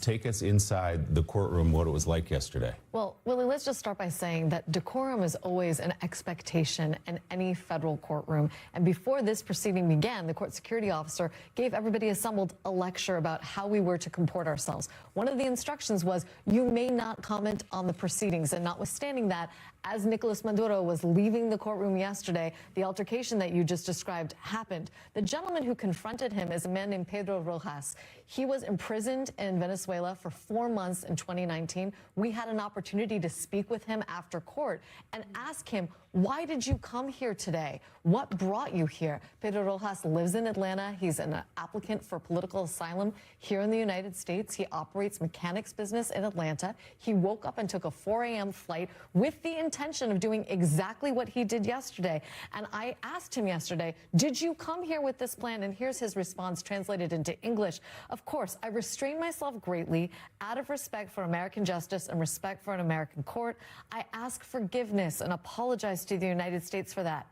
Take us inside the courtroom, what it was like yesterday. Well, Willie, let's just start by saying that decorum is always an expectation in any federal courtroom. And before this proceeding began, the court security officer gave everybody assembled a lecture about how we were to comport ourselves. One of the instructions was, you may not comment on the proceedings. And notwithstanding that, as Nicolas Maduro was leaving the courtroom yesterday, the altercation that you just described happened. The gentleman who confronted him is a man named Pedro Rojas. He was imprisoned in Venezuela for 4 months in 2019. We had an opportunity to speak with him after court and ask him, why did you come here today? What brought you here? Pedro Rojas lives in Atlanta. He's an applicant for political asylum here in the United States. He operates mechanics business in Atlanta. He woke up and took a 4 a.m. flight with the intention of doing exactly what he did yesterday. And I asked him yesterday, did you come here with this plan? And here's his response translated into English. Of course, I restrained myself greatly out of respect for American justice and respect for an American court. I ask forgiveness and apologize to the United States for that.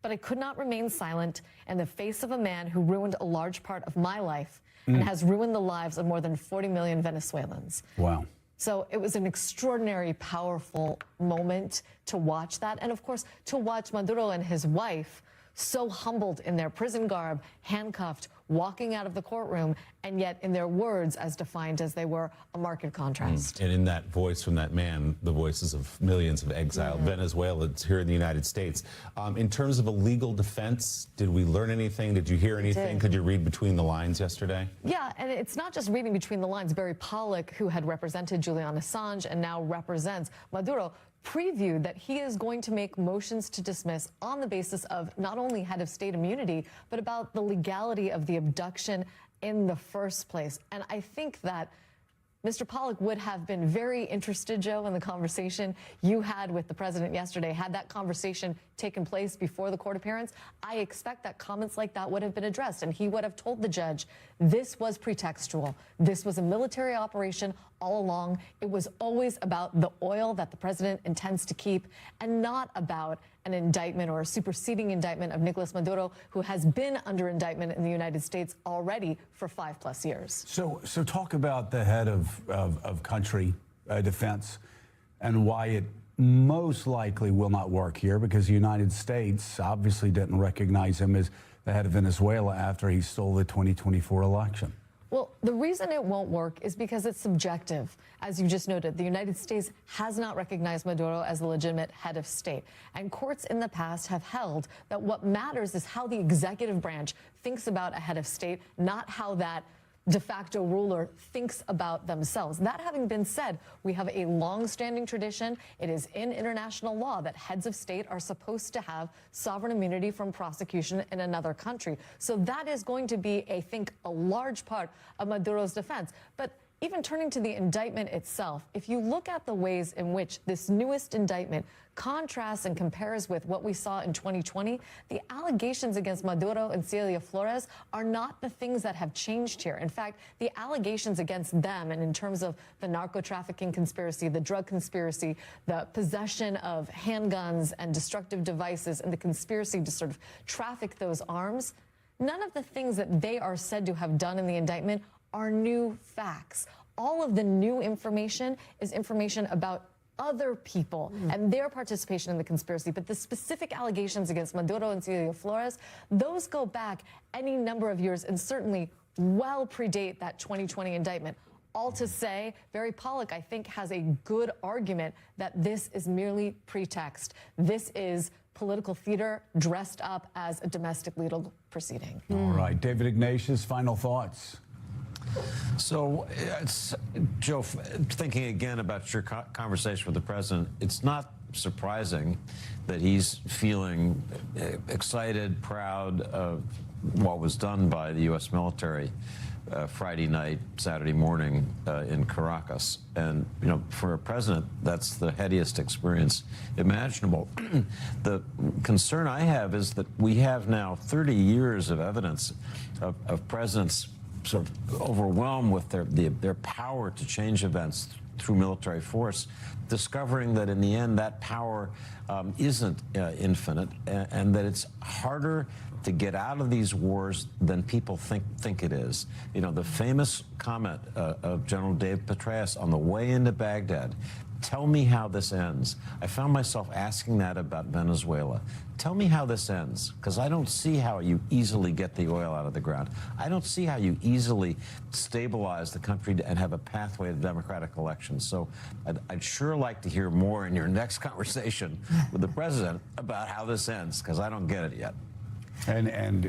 But I could not remain silent in the face of a man who ruined a large part of my life and has ruined the lives of more than 40 million Venezuelans. Wow. So it was an extraordinary, powerful moment to watch that. And of course, to watch Maduro and his wife so humbled in their prison garb, handcuffed, walking out of the courtroom, and yet in their words, as defined as they were, a marked contrast. And in that voice from that man, the voices of millions of exiled Venezuelans here in the United States. In terms of a legal defense, did we learn anything? Did you hear anything? Could you read between the lines yesterday? Yeah, and it's not just reading between the lines. Barry Pollock, who had represented Julian Assange and now represents Maduro, previewed that he is going to make motions to dismiss on the basis of not only head of state immunity, but about the legality of the abduction in the first place. And I think that Mr. Pollock would have been very interested, Joe, in the conversation you had with the president yesterday. Had that conversation taken place before the court appearance, I expect that comments like that would have been addressed, and he would have told the judge this was pretextual. This was a military operation all along. It was always about the oil that the president intends to keep and not about an indictment or a superseding indictment of Nicolas Maduro, who has been under indictment in the United States already for 5+ years. So talk about the head of country defense and why it most likely will not work here, because the United States obviously didn't recognize him as the head of Venezuela after he stole the 2024 election. Well, the reason it won't work is because it's subjective. As you just noted, the United States has not recognized Maduro as the legitimate head of state. And courts in the past have held that what matters is how the executive branch thinks about a head of state, not how that de facto ruler thinks about themselves. That having been said, we have a long-standing tradition. It is in international law that heads of state are supposed to have sovereign immunity from prosecution in another country. So that is going to be, I think, a large part of Maduro's defense. But even turning to the indictment itself, if you look at the ways in which this newest indictment contrasts and compares with what we saw in 2020, the allegations against Maduro and Celia Flores are not the things that have changed here. In fact, the allegations against them, and in terms of the narco-trafficking conspiracy, the drug conspiracy, the possession of handguns and destructive devices, and the conspiracy to sort of traffic those arms, none of the things that they are said to have done in the indictment are new facts. All of the new information is information about other people and their participation in the conspiracy. But the specific allegations against Maduro and Celia Flores, those go back any number of years and certainly well predate that 2020 indictment. All to say, Barry Pollock, I think, has a good argument that this is merely pretext. This is political theater dressed up as a domestic legal proceeding. All right, David Ignatius, final thoughts. So, Joe, thinking again about your conversation with the president, it's not surprising that he's feeling excited, proud of what was done by the U.S. military Friday night, Saturday morning in Caracas. And, you know, for a president, that's the headiest experience imaginable. The concern I have is that we have now 30 years of evidence of presidents sort of overwhelmed with their power to change events through military force, discovering that in the end that power isn't infinite, and that it's harder to get out of these wars than people think it is. You know, the famous comment of General Dave Petraeus on the way into Baghdad, "Tell me how this ends." I found myself asking that about Venezuela. Tell me how this ends, because I don't see how you easily get the oil out of the ground. I don't see how you easily stabilize the country and have a pathway to democratic elections. So I'd sure like to hear more in your next conversation with the president about how this ends, because I don't get it yet. And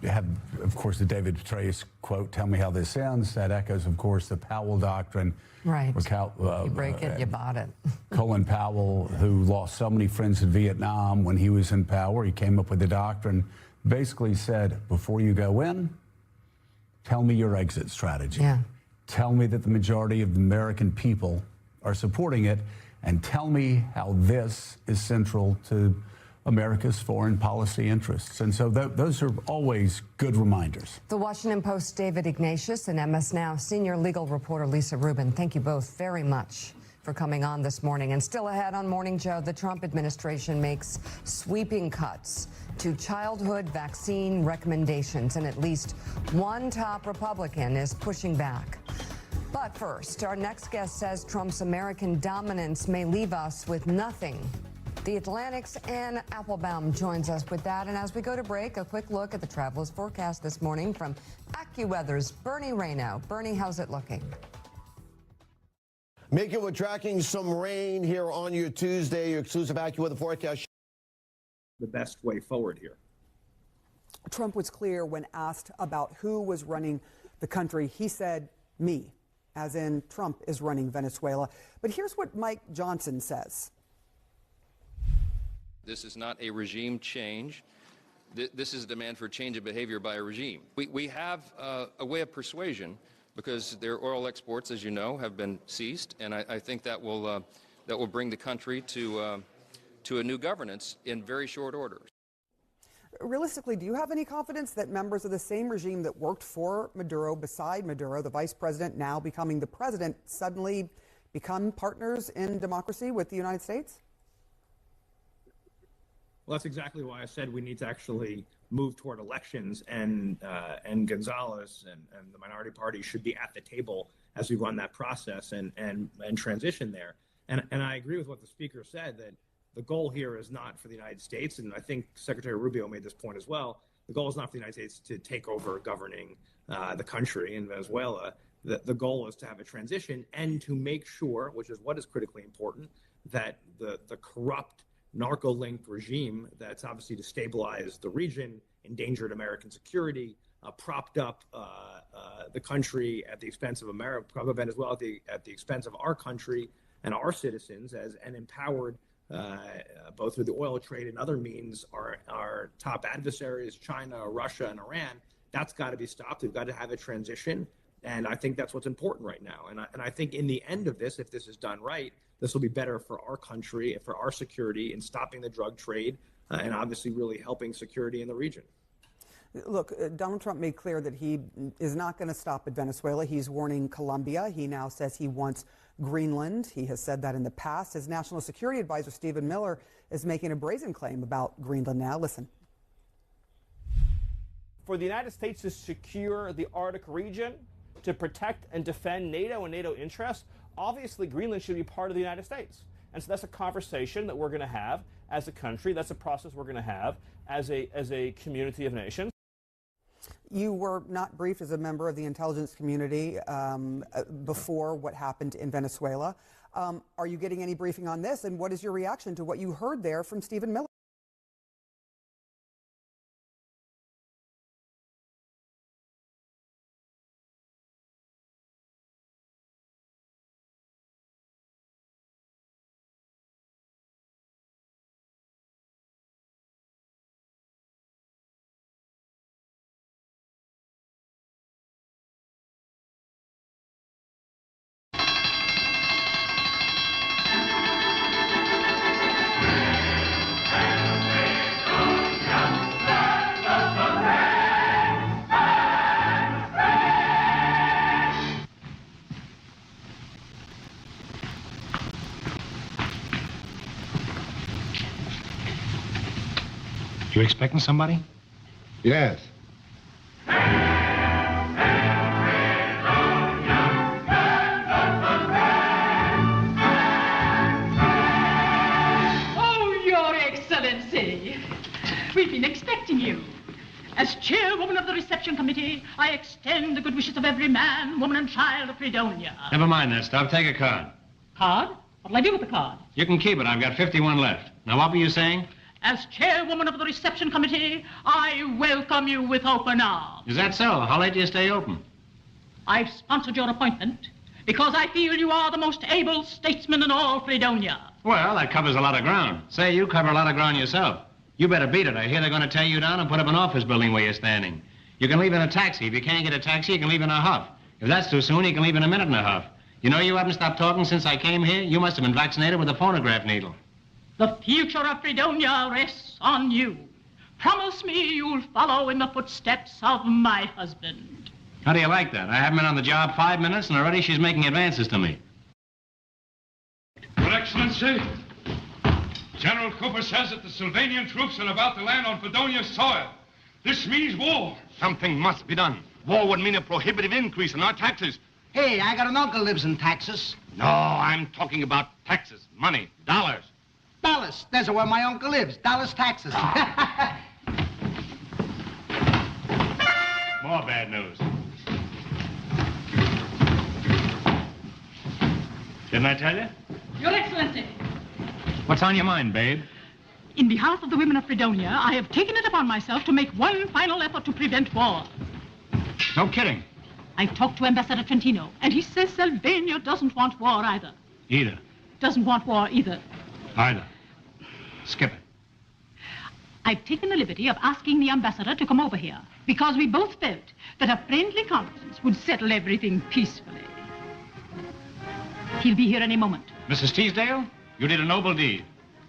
you have, of course, the David Petraeus quote, "Tell me how this ends." That echoes, of course, the Powell Doctrine. Right. You break it, you bought it. Colin Powell, who lost so many friends in Vietnam when he was in power, he came up with the doctrine, basically said, before you go in, tell me your exit strategy. Yeah. Tell me that the majority of the American people are supporting it, and tell me how this is central to America's foreign policy interests. And so those are always good reminders. The Washington Post's David Ignatius and MS Now senior legal reporter Lisa Rubin, thank you both very much for coming on this morning. And still ahead on Morning Joe, the Trump administration makes sweeping cuts to childhood vaccine recommendations, and at least one top Republican is pushing back. But first, our next guest says Trump's American dominance may leave us with nothing. The Atlantic's Ann Applebaum joins us with that. And as we go to break, a quick look at the traveler's forecast this morning from AccuWeather's Bernie Rayno. Bernie, how's it looking? Mika, we're tracking some rain here on your Tuesday, your exclusive AccuWeather forecast. The best way forward here. Trump was clear when asked about who was running the country. He said, me, as in Trump is running Venezuela. But here's what Mike Johnson says. This is not a regime change. This is a demand for change of behavior by a regime. We have a way of persuasion because their oil exports, as you know, have been ceased, and I think that will bring the country to a new governance in very short order. Realistically, do you have any confidence that members of the same regime that worked for Maduro, beside Maduro, the vice president now becoming the president, suddenly become partners in democracy with the United States? Well, that's exactly why I said we need to actually move toward elections, and Gonzalez and the minority party should be at the table as we run that process and transition there. And I agree with what the speaker said, that the goal here is not for the United States, and I think Secretary Rubio made this point as well. The goal is not for the United States to take over governing the country in Venezuela. The goal is to have a transition and to make sure, which is what is critically important, that the corrupt narco-linked regime that's obviously destabilized the region, endangered American security, propped up the country at the expense of Venezuela at the expense of our country and our citizens, and empowered both through the oil trade and other means our top adversaries, China, Russia, and Iran. That's got to be stopped. We've got to have a transition, and I think that's what's important right now. And I think in the end of this, if this is done right, this will be better for our country and for our security in stopping the drug trade and obviously really helping security in the region. Look, Donald Trump made clear that he is not going to stop at Venezuela. He's warning Colombia. He now says he wants Greenland. He has said that in the past. His national security advisor, Stephen Miller, is making a brazen claim about Greenland now. Listen. For the United States to secure the Arctic region, to protect and defend NATO and NATO interests, obviously Greenland should be part of the United States. And so that's a conversation that we're going to have as a country. That's a process we're going to have as a community of nations. You were not briefed as a member of the intelligence community before what happened in Venezuela. Are you getting any briefing on this? And what is your reaction to what you heard there from Stephen Miller? You expecting somebody? Yes. Oh, Your Excellency. We've been expecting you. As chairwoman of the reception committee, I extend the good wishes of every man, woman, and child of Fredonia. Never mind that stuff. Take a card. Card? What'll I do with the card? You can keep it. I've got 51 left. Now, what were you saying? As chairwoman of the reception committee, I welcome you with open arms. Is that so? How late do you stay open? I've sponsored your appointment because I feel you are the most able statesman in all Fredonia. Well, that covers a lot of ground. Say, you cover a lot of ground yourself. You better beat it. I hear they're going to tear you down and put up an office building where you're standing. You can leave in a taxi. If you can't get a taxi, you can leave in a huff. If that's too soon, you can leave in a minute and a half. You know you haven't stopped talking since I came here? You must have been vaccinated with a phonograph needle. The future of Fredonia rests on you. Promise me you'll follow in the footsteps of my husband. How do you like that? I haven't been on the job 5 minutes, and already she's making advances to me. Your Excellency, General Cooper says that the Sylvanian troops are about to land on Fredonia soil. This means war. Something must be done. War would mean a prohibitive increase in our taxes. Hey, I got an uncle lives in Texas. No, I'm talking about taxes, money, dollars. Dallas. There's where my uncle lives. Dallas, Texas. More bad news. Didn't I tell you? Your Excellency, What's on your mind, babe? in behalf of the women of Fredonia, I have taken it upon myself to make one final effort to prevent war. No kidding. I talked to Ambassador Trentino, and he says Sylvania doesn't want war either. Either. Doesn't want war either. Either. Skip it. I've taken the liberty of asking the ambassador to come over here because we both felt that a friendly conference would settle everything peacefully. He'll be here any moment. Mrs. Teasdale, you did a noble deed.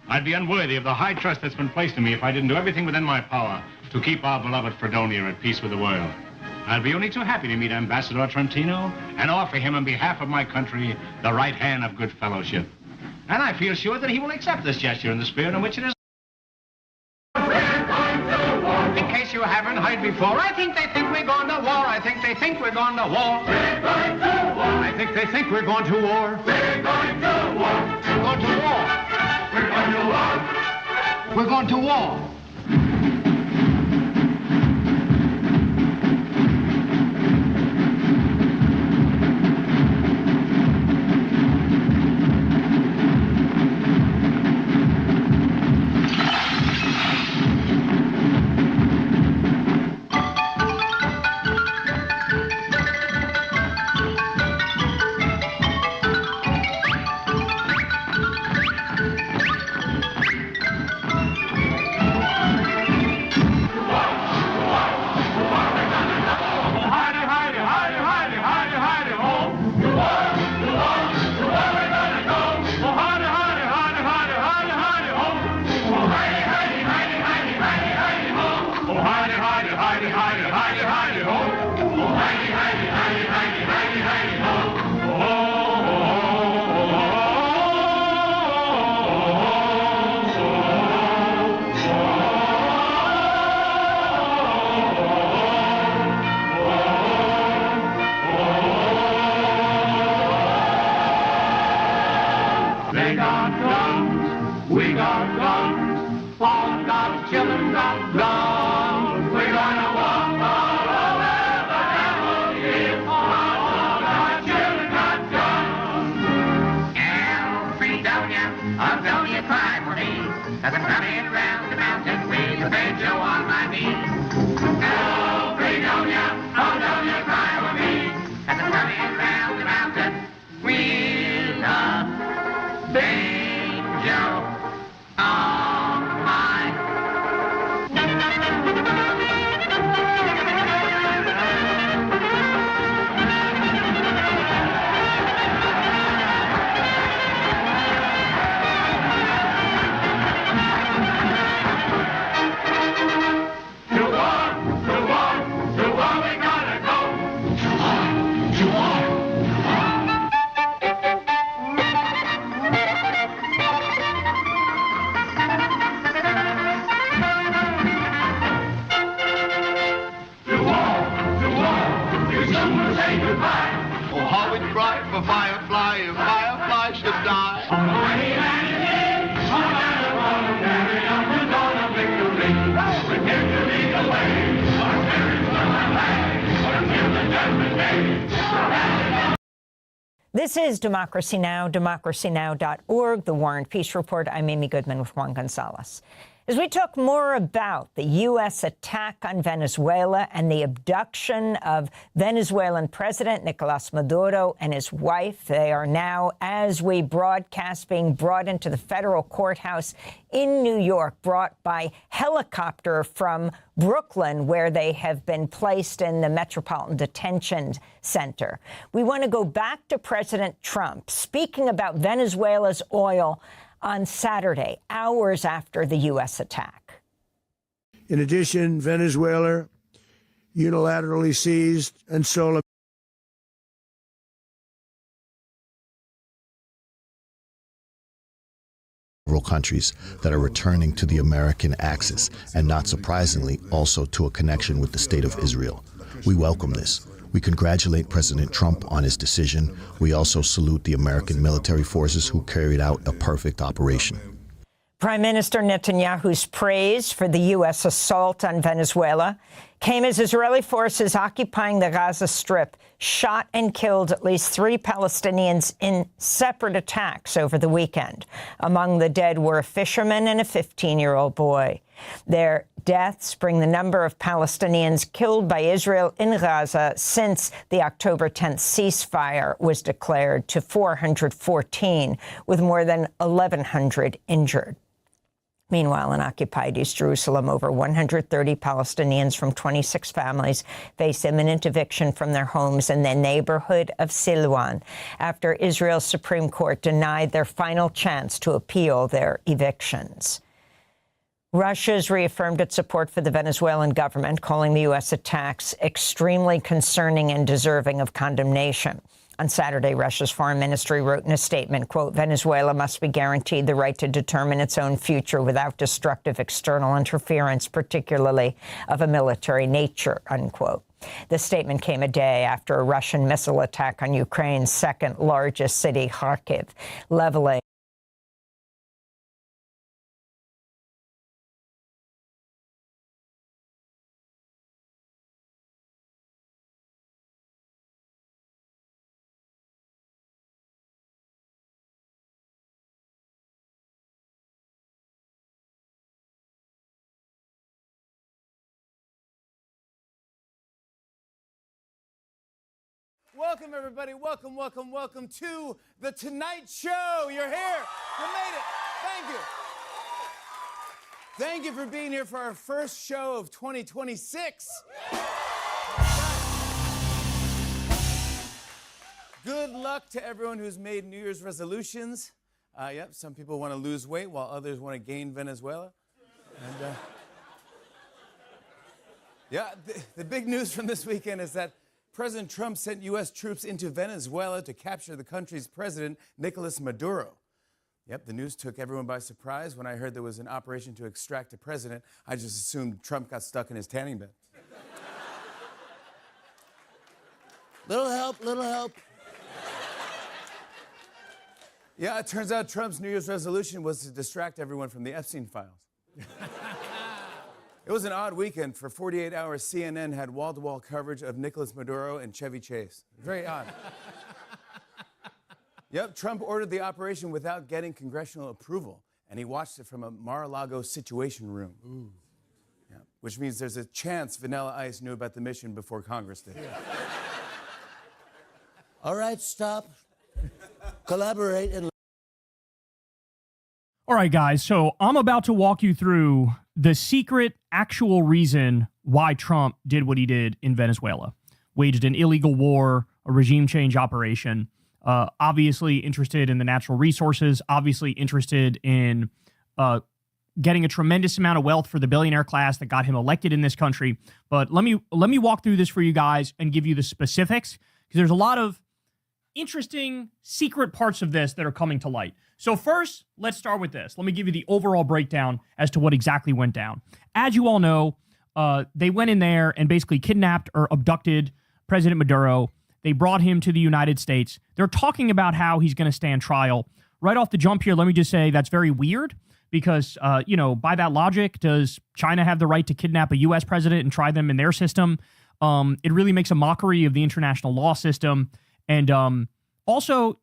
I'd be unworthy of the high trust that's been placed in me if I didn't do everything within my power to keep our beloved Fredonia at peace with the world. I'd be only too happy to meet Ambassador Trentino and offer him on behalf of my country the right hand of good fellowship. And I feel sure that he will accept this gesture in the spirit in which it is. In case you haven't heard before, I think they think we're going to war. I think they think we're going to war. We're going to war. I think they think we're going to war. We're going to war. We're going to war. We're going to war. We're going to war. They got guns, we got guns, all got children got guns. We're gonna walk all over the devil hill. All our children got guns. El Fredonia, don't you cry for me, 'cause I'm coming round the mountain with a banjo on my knee. El Fredonia, don't you cry for me, 'cause I'm coming round the mountain with a banjo on my a firefly if firefly should die. On the way land it is, on the voluntary, on the dawn of victory. Prepare to lead the way, our spirits will not lag, until the judgment day. This is Democracy Now!, democracynow.org, The War and Peace Report. I'm Amy Goodman with Juan Gonzalez. As we talk more about the U.S. attack on Venezuela and the abduction of Venezuelan President Nicolas Maduro and his wife, they are now, as we broadcast, being brought into the federal courthouse in New York, brought by helicopter from Brooklyn, where they have been placed in the Metropolitan Detention Center. We want to go back to President Trump speaking about Venezuela's oil on Saturday, hours after the U.S. attack. In addition, Venezuela unilaterally seized and sold several countries that are returning to the American axis, and not surprisingly, also to a connection with the State of Israel. We welcome this. We congratulate President Trump on his decision. We also salute the American military forces who carried out a perfect operation. Prime Minister Netanyahu's praise for the U.S. assault on Venezuela came as Israeli forces occupying the Gaza Strip shot and killed at least 3 Palestinians in separate attacks over the weekend. Among the dead were a fisherman and a 15-year-old boy. Their deaths bring the number of Palestinians killed by Israel in Gaza since the October 10th ceasefire was declared to 414, with more than 1,100 injured. Meanwhile, in occupied East Jerusalem, over 130 Palestinians from 26 families face imminent eviction from their homes in the neighborhood of Silwan after Israel's Supreme Court denied their final chance to appeal their evictions. Russia has reaffirmed its support for the Venezuelan government, calling the U.S. attacks extremely concerning and deserving of condemnation. On Saturday, Russia's foreign ministry wrote in a statement, quote, Venezuela must be guaranteed the right to determine its own future without destructive external interference, particularly of a military nature, unquote. The statement came a day after a Russian missile attack on Ukraine's second largest city, Kharkiv, leveling Welcome, everybody. Welcome, welcome, welcome to The Tonight Show. You're here. You made it. Thank you. Thank you for being here for our first show of 2026. Good luck to everyone who's made New Year's resolutions. Yep, some people want to lose weight while others want to gain Venezuela. And, yeah, the big news from this weekend is that President Trump sent U.S. troops into Venezuela to capture the country's president, Nicolas Maduro. Yep, the news took everyone by surprise. When I heard there was an operation to extract a president, I just assumed Trump got stuck in his tanning bed. Little help, little help. Yeah, it turns out Trump's New Year's resolution was to distract everyone from the Epstein files. It was an odd weekend. For 48 hours, CNN had wall-to-wall coverage of Nicolas Maduro and Chevy Chase. Very odd. Yep, Trump ordered the operation without getting congressional approval, and he watched it from a Mar-a-Lago situation room. Ooh. Yeah, which means there's a chance Vanilla Ice knew about the mission before Congress did. Yeah. All right, stop. Collaborate and... All right, guys, so I'm about to walk you through the secret, actual reason why Trump did what he did in Venezuela. Waged an illegal war, a regime change operation, obviously interested in the natural resources, obviously interested in getting a tremendous amount of wealth for the billionaire class that got him elected in this country. But let me walk through this for you guys and give you the specifics, because there's a lot of interesting secret parts of this that are coming to light. So first, let's start with this. Let me give you the overall breakdown as to what exactly went down. As you all know, they went in there and basically kidnapped or abducted President Maduro. They brought him to the United States. They're talking about how he's going to stand trial. Right off the jump here, let me just say that's very weird because, by that logic, does China have the right to kidnap a U.S. president and try them in their system? It really makes a mockery of the international law system. And also,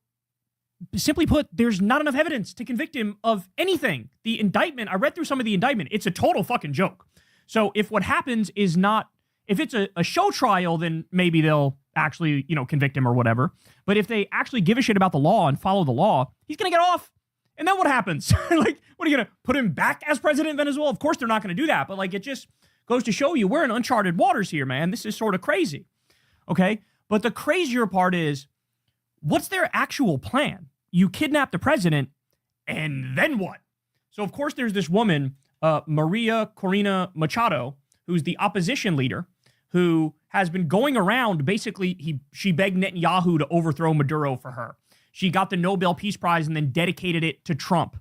simply put, there's not enough evidence to convict him of anything. The indictment, I read through some of the indictment. It's a total fucking joke. So if what happens is not, if it's a show trial, then maybe they'll actually, convict him or whatever. But if they actually give a shit about the law and follow the law, he's going to get off. And then what happens? Like, what are you going to put him back as president of Venezuela? Of course, they're not going to do that. But it just goes to show you we're in uncharted waters here, man. This is sort of crazy. Okay. But the crazier part is, what's their actual plan? You kidnap the president, and then what? So, of course, there's this woman, Maria Corina Machado, who's the opposition leader, who has been going around. Basically, she begged Netanyahu to overthrow Maduro for her. She got the Nobel Peace Prize and then dedicated it to Trump.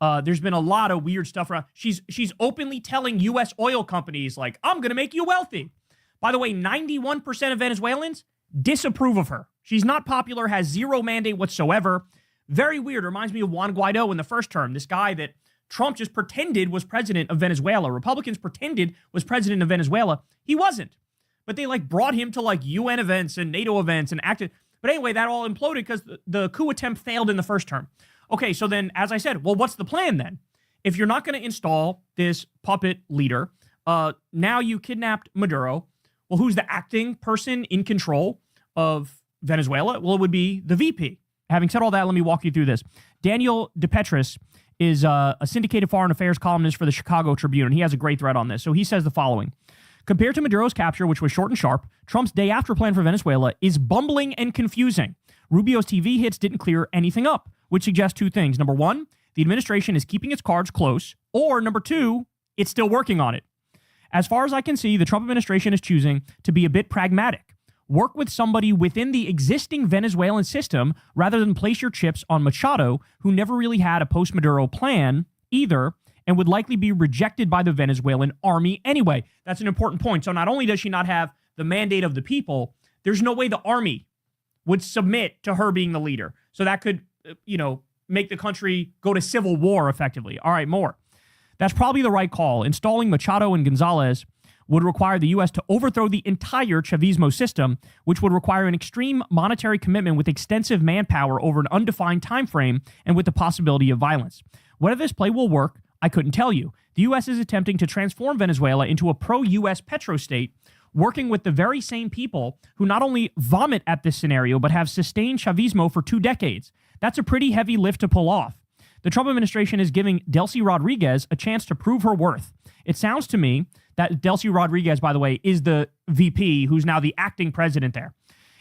There's been a lot of weird stuff around. She's openly telling U.S. oil companies, I'm going to make you wealthy. By the way, 91% of Venezuelans disapprove of her. She's not popular, has zero mandate whatsoever. Very weird. Reminds me of Juan Guaido in the first term. This guy that Trump just pretended was president of Venezuela. Republicans pretended was president of Venezuela. He wasn't. But they brought him to UN events and NATO events and acted. But anyway, that all imploded because the coup attempt failed in the first term. Okay, so then, as I said, well, what's the plan then? If you're not going to install this puppet leader, now you kidnapped Maduro. Well, who's the acting person in control of Venezuela? Well, it would be the VP. Having said all that, let me walk you through this. Daniel DePetris is a syndicated foreign affairs columnist for the Chicago Tribune, and he has a great thread on this. So he says the following. Compared to Maduro's capture, which was short and sharp, Trump's day after plan for Venezuela is bumbling and confusing. Rubio's TV hits didn't clear anything up, which suggests two things. Number one, the administration is keeping its cards close, or number two, it's still working on it. As far as I can see, the Trump administration is choosing to be a bit pragmatic. Work with somebody within the existing Venezuelan system rather than place your chips on Machado, who never really had a post-Maduro plan either and would likely be rejected by the Venezuelan army anyway. That's an important point. So not only does she not have the mandate of the people, there's no way the army would submit to her being the leader. So that could, make the country go to civil war effectively. All right, more. That's probably the right call. Installing Machado and Gonzalez would require the U.S. to overthrow the entire Chavismo system, which would require an extreme monetary commitment with extensive manpower over an undefined time frame and with the possibility of violence. Whether this play will work, I couldn't tell you. The U.S. is attempting to transform Venezuela into a pro-U.S. petrostate, working with the very same people who not only vomit at this scenario, but have sustained Chavismo for 2 decades. That's a pretty heavy lift to pull off. The Trump administration is giving Delcy Rodriguez a chance to prove her worth. It sounds to me that Delcy Rodriguez, by the way, is the VP who's now the acting president there.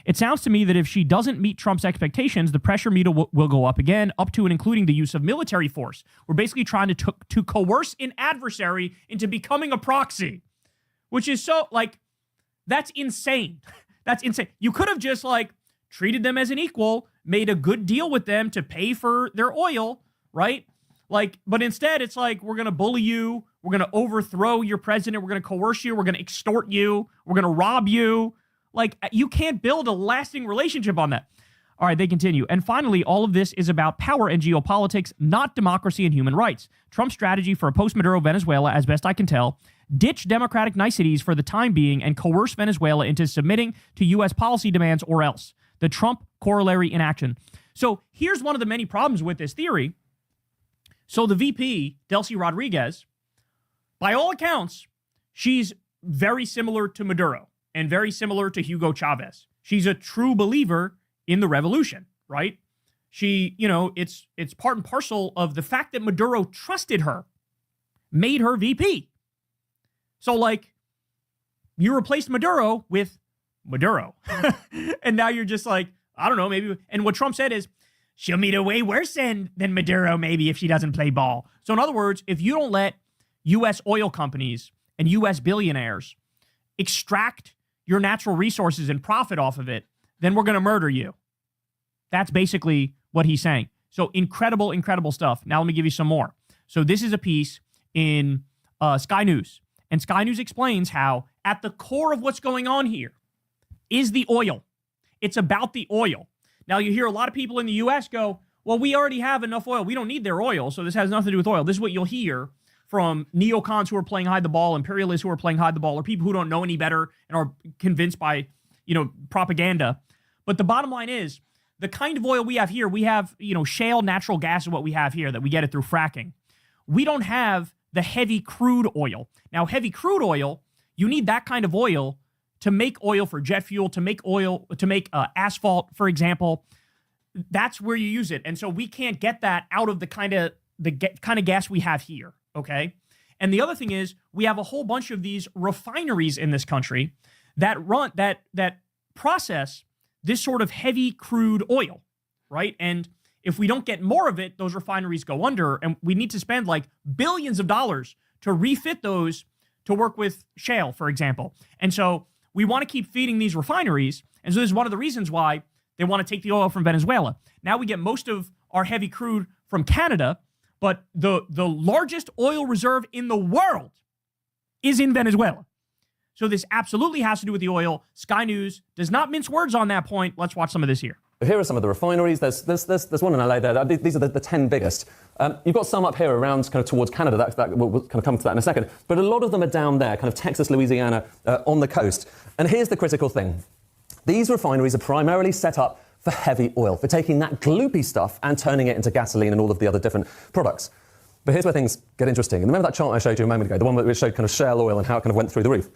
It sounds to me that if she doesn't meet Trump's expectations, the pressure meter will go up again, up to and including the use of military force. We're basically trying to coerce an adversary into becoming a proxy, which is so, that's insane. That's insane. You could have just, treated them as an equal, made a good deal with them to pay for their oil, right? But instead, it's we're going to bully you. We're going to overthrow your president. We're going to coerce you. We're going to extort you. We're going to rob you. You can't build a lasting relationship on that. All right, they continue. And finally, all of this is about power and geopolitics, not democracy and human rights. Trump's strategy for a post-Maduro Venezuela, as best I can tell, ditch democratic niceties for the time being and coerce Venezuela into submitting to U.S. policy demands or else. The Trump corollary in action. So here's one of the many problems with this theory. So the VP, Delcy Rodriguez, by all accounts, she's very similar to Maduro and very similar to Hugo Chavez. She's a true believer in the revolution, right? She, it's part and parcel of the fact that Maduro trusted her, made her VP. So, you replaced Maduro with Maduro. And now you're just I don't know, maybe. And what Trump said is, she'll meet a way worse than Maduro, maybe, if she doesn't play ball. So in other words, if you don't let U.S. oil companies and U.S. billionaires extract your natural resources and profit off of it, then we're going to murder you. That's basically what he's saying. So incredible, incredible stuff. Now let me give you some more. So this is a piece in Sky News. And Sky News explains how at the core of what's going on here is the oil. It's about the oil. Now, you hear a lot of people in the U.S. go, well, we already have enough oil. We don't need their oil, so this has nothing to do with oil. This is what you'll hear from neocons who are playing hide the ball, imperialists who are playing hide the ball, or people who don't know any better and are convinced by, propaganda. But the bottom line is, the kind of oil we have here, we have, shale natural gas is what we have here, that we get it through fracking. We don't have the heavy crude oil. Now, heavy crude oil, you need that kind of oil to make oil for jet fuel, to make asphalt, for example. That's where you use it. And so we can't get that out of the kind of gas we have here, okay? And the other thing is, we have a whole bunch of these refineries in this country that process this sort of heavy crude oil, right? And if we don't get more of it, those refineries go under, and we need to spend like billions of dollars to refit those to work with shale, for example. And so we want to keep feeding these refineries, and so this is one of the reasons why they want to take the oil from Venezuela. Now we get most of our heavy crude from Canada, but the largest oil reserve in the world is in Venezuela. So this absolutely has to do with the oil. Sky News does not mince words on that point. Let's watch some of this here. Here are some of the refineries. There's one in LA there. These are the 10 biggest. You've got some up here around kind of towards Canada. We'll kind of come to that in a second. But a lot of them are down there, kind of Texas, Louisiana, on the coast. And here's the critical thing. These refineries are primarily set up for heavy oil, for taking that gloopy stuff and turning it into gasoline and all of the other different products. But here's where things get interesting. And remember that chart I showed you a moment ago, the one that showed kind of shale oil and how it kind of went through the roof?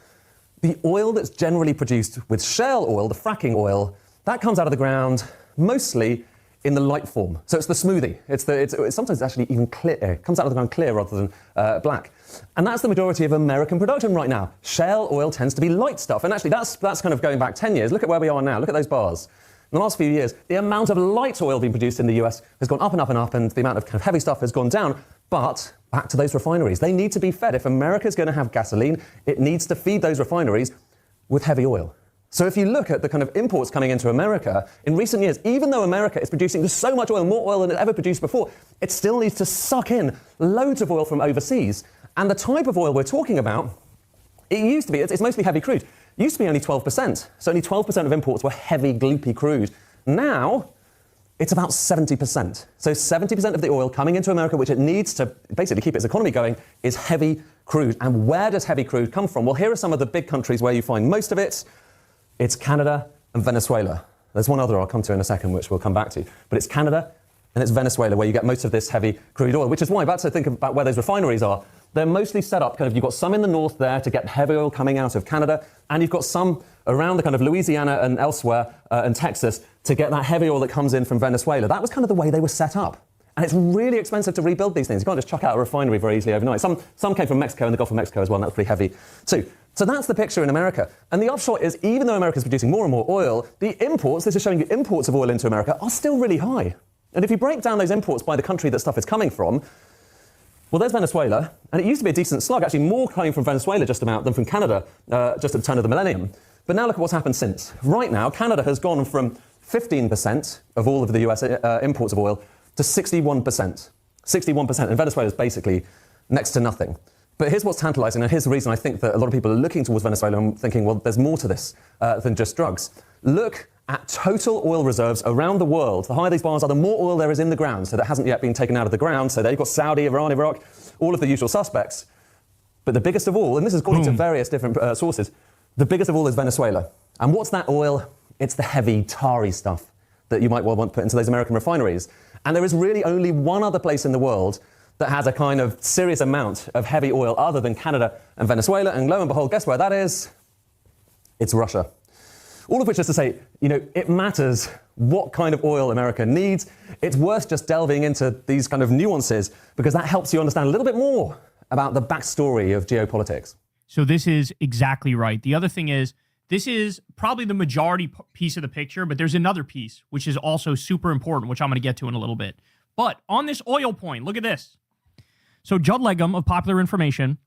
The oil that's generally produced with shale oil, the fracking oil, that comes out of the ground mostly in the light form. So it's the smoothie. It's sometimes actually even clear. It comes out of the ground clear rather than black. And that's the majority of American production right now. Shale oil tends to be light stuff. And actually, that's kind of going back 10 years. Look at where we are now. Look at those bars. In the last few years, the amount of light oil being produced in the US has gone up and up and up, and the amount of kind of heavy stuff has gone down. But back to those refineries. They need to be fed. If America's going to have gasoline, it needs to feed those refineries with heavy oil. So if you look at the kind of imports coming into America, in recent years, even though America is producing so much oil, more oil than it ever produced before, it still needs to suck in loads of oil from overseas. And the type of oil we're talking about, it used to be, it's mostly heavy crude. It used to be only 12%. So only 12% of imports were heavy, gloopy crude. Now, it's about 70%. So 70% of the oil coming into America, which it needs to basically keep its economy going, is heavy crude. And where does heavy crude come from? Well, here are some of the big countries where you find most of it. It's Canada and Venezuela. There's one other I'll come to in a second, which we'll come back to. But it's Canada and it's Venezuela where you get most of this heavy crude oil, which is why, back to think about where those refineries are, they're mostly set up, you've got some in the north there to get heavy oil coming out of Canada, and you've got some around the kind of Louisiana and elsewhere and Texas to get that heavy oil that comes in from Venezuela. That was kind of the way they were set up. And it's really expensive to rebuild these things. You can't just chuck out a refinery very easily overnight. Some came from Mexico and the Gulf of Mexico as well, and that's pretty heavy too. So that's the picture in America. And the upshot is, even though America's producing more and more oil, the imports, this is showing you imports of oil into America, are still really high. And if you break down those imports by the country that stuff is coming from, well, there's Venezuela, and it used to be a decent slug, actually more coming from Venezuela just about than from Canada, just at the turn of the millennium. But now look at what's happened since. Right now, Canada has gone from 15% of all of the US imports of oil to 61%. 61%, and Venezuela is basically next to nothing. But here's what's tantalizing, and here's the reason I think that a lot of people are looking towards Venezuela and thinking, well, there's more to this than just drugs. Look at total oil reserves around the world. The higher these bars are, the more oil there is in the ground, so that hasn't yet been taken out of the ground. So there you've got Saudi, Iran, Iraq, all of the usual suspects. But the biggest of all, and this is according to various different sources, the biggest of all is Venezuela. And what's that oil? It's the heavy, tarry stuff that you might well want to put into those American refineries. And there is really only one other place in the world that has a kind of serious amount of heavy oil other than Canada and Venezuela. And lo and behold, guess where that is? It's Russia. All of which is to say, it matters what kind of oil America needs. It's worth just delving into these kind of nuances because that helps you understand a little bit more about the backstory of geopolitics. So this is exactly right. The other thing is, this is probably the majority piece of the picture, but there's another piece which is also super important, which I'm going to get to in a little bit. But on this oil point, look at this. So Judd Legum of Popular Information,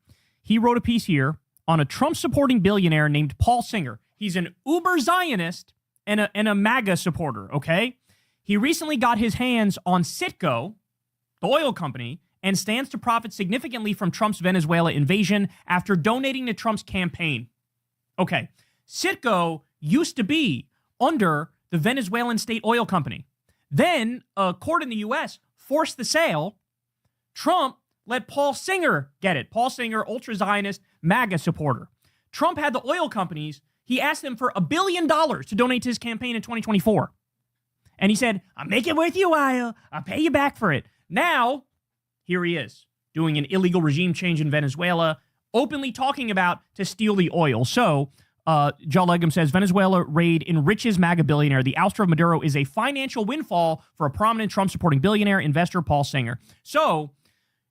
he wrote a piece here on a Trump-supporting billionaire named Paul Singer. He's an uber-Zionist and a MAGA supporter, okay? He recently got his hands on Citgo, the oil company, and stands to profit significantly from Trump's Venezuela invasion after donating to Trump's campaign. Okay, Citgo used to be under the Venezuelan state oil company. Then a court in the U.S. forced the sale. Trump let Paul Singer get it. Paul Singer, ultra-Zionist, MAGA supporter. Trump had the oil companies. He asked them for $1 billion to donate to his campaign in 2024. And he said, I'll make it worth your while. I'll pay you back for it. Now, here he is, doing an illegal regime change in Venezuela, openly talking about to steal the oil. So, Joe Legum says, Venezuela raid enriches MAGA billionaire. The ouster of Maduro is a financial windfall for a prominent Trump-supporting billionaire investor, Paul Singer. So,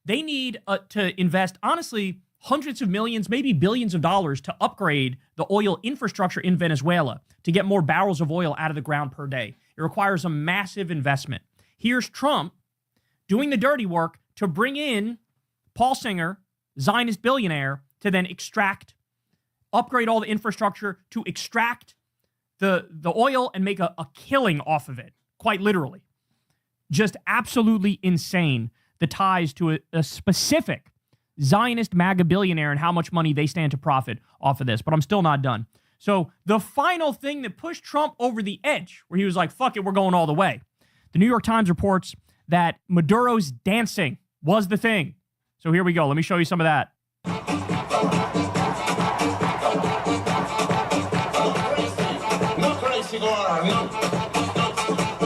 they need to invest, honestly, hundreds of millions, maybe billions of dollars to upgrade the oil infrastructure in Venezuela to get more barrels of oil out of the ground per day. It requires a massive investment. Here's Trump doing the dirty work to bring in Paul Singer, Zionist billionaire, to then upgrade all the infrastructure to extract the oil and make a killing off of it, quite literally. Just absolutely insane, the ties to a specific Zionist MAGA billionaire and how much money they stand to profit off of this. But I'm still not done. So the final thing that pushed Trump over the edge, where he was like, fuck it, we're going all the way. The New York Times reports that Maduro's dancing was the thing. So here we go. Let me show you some of that.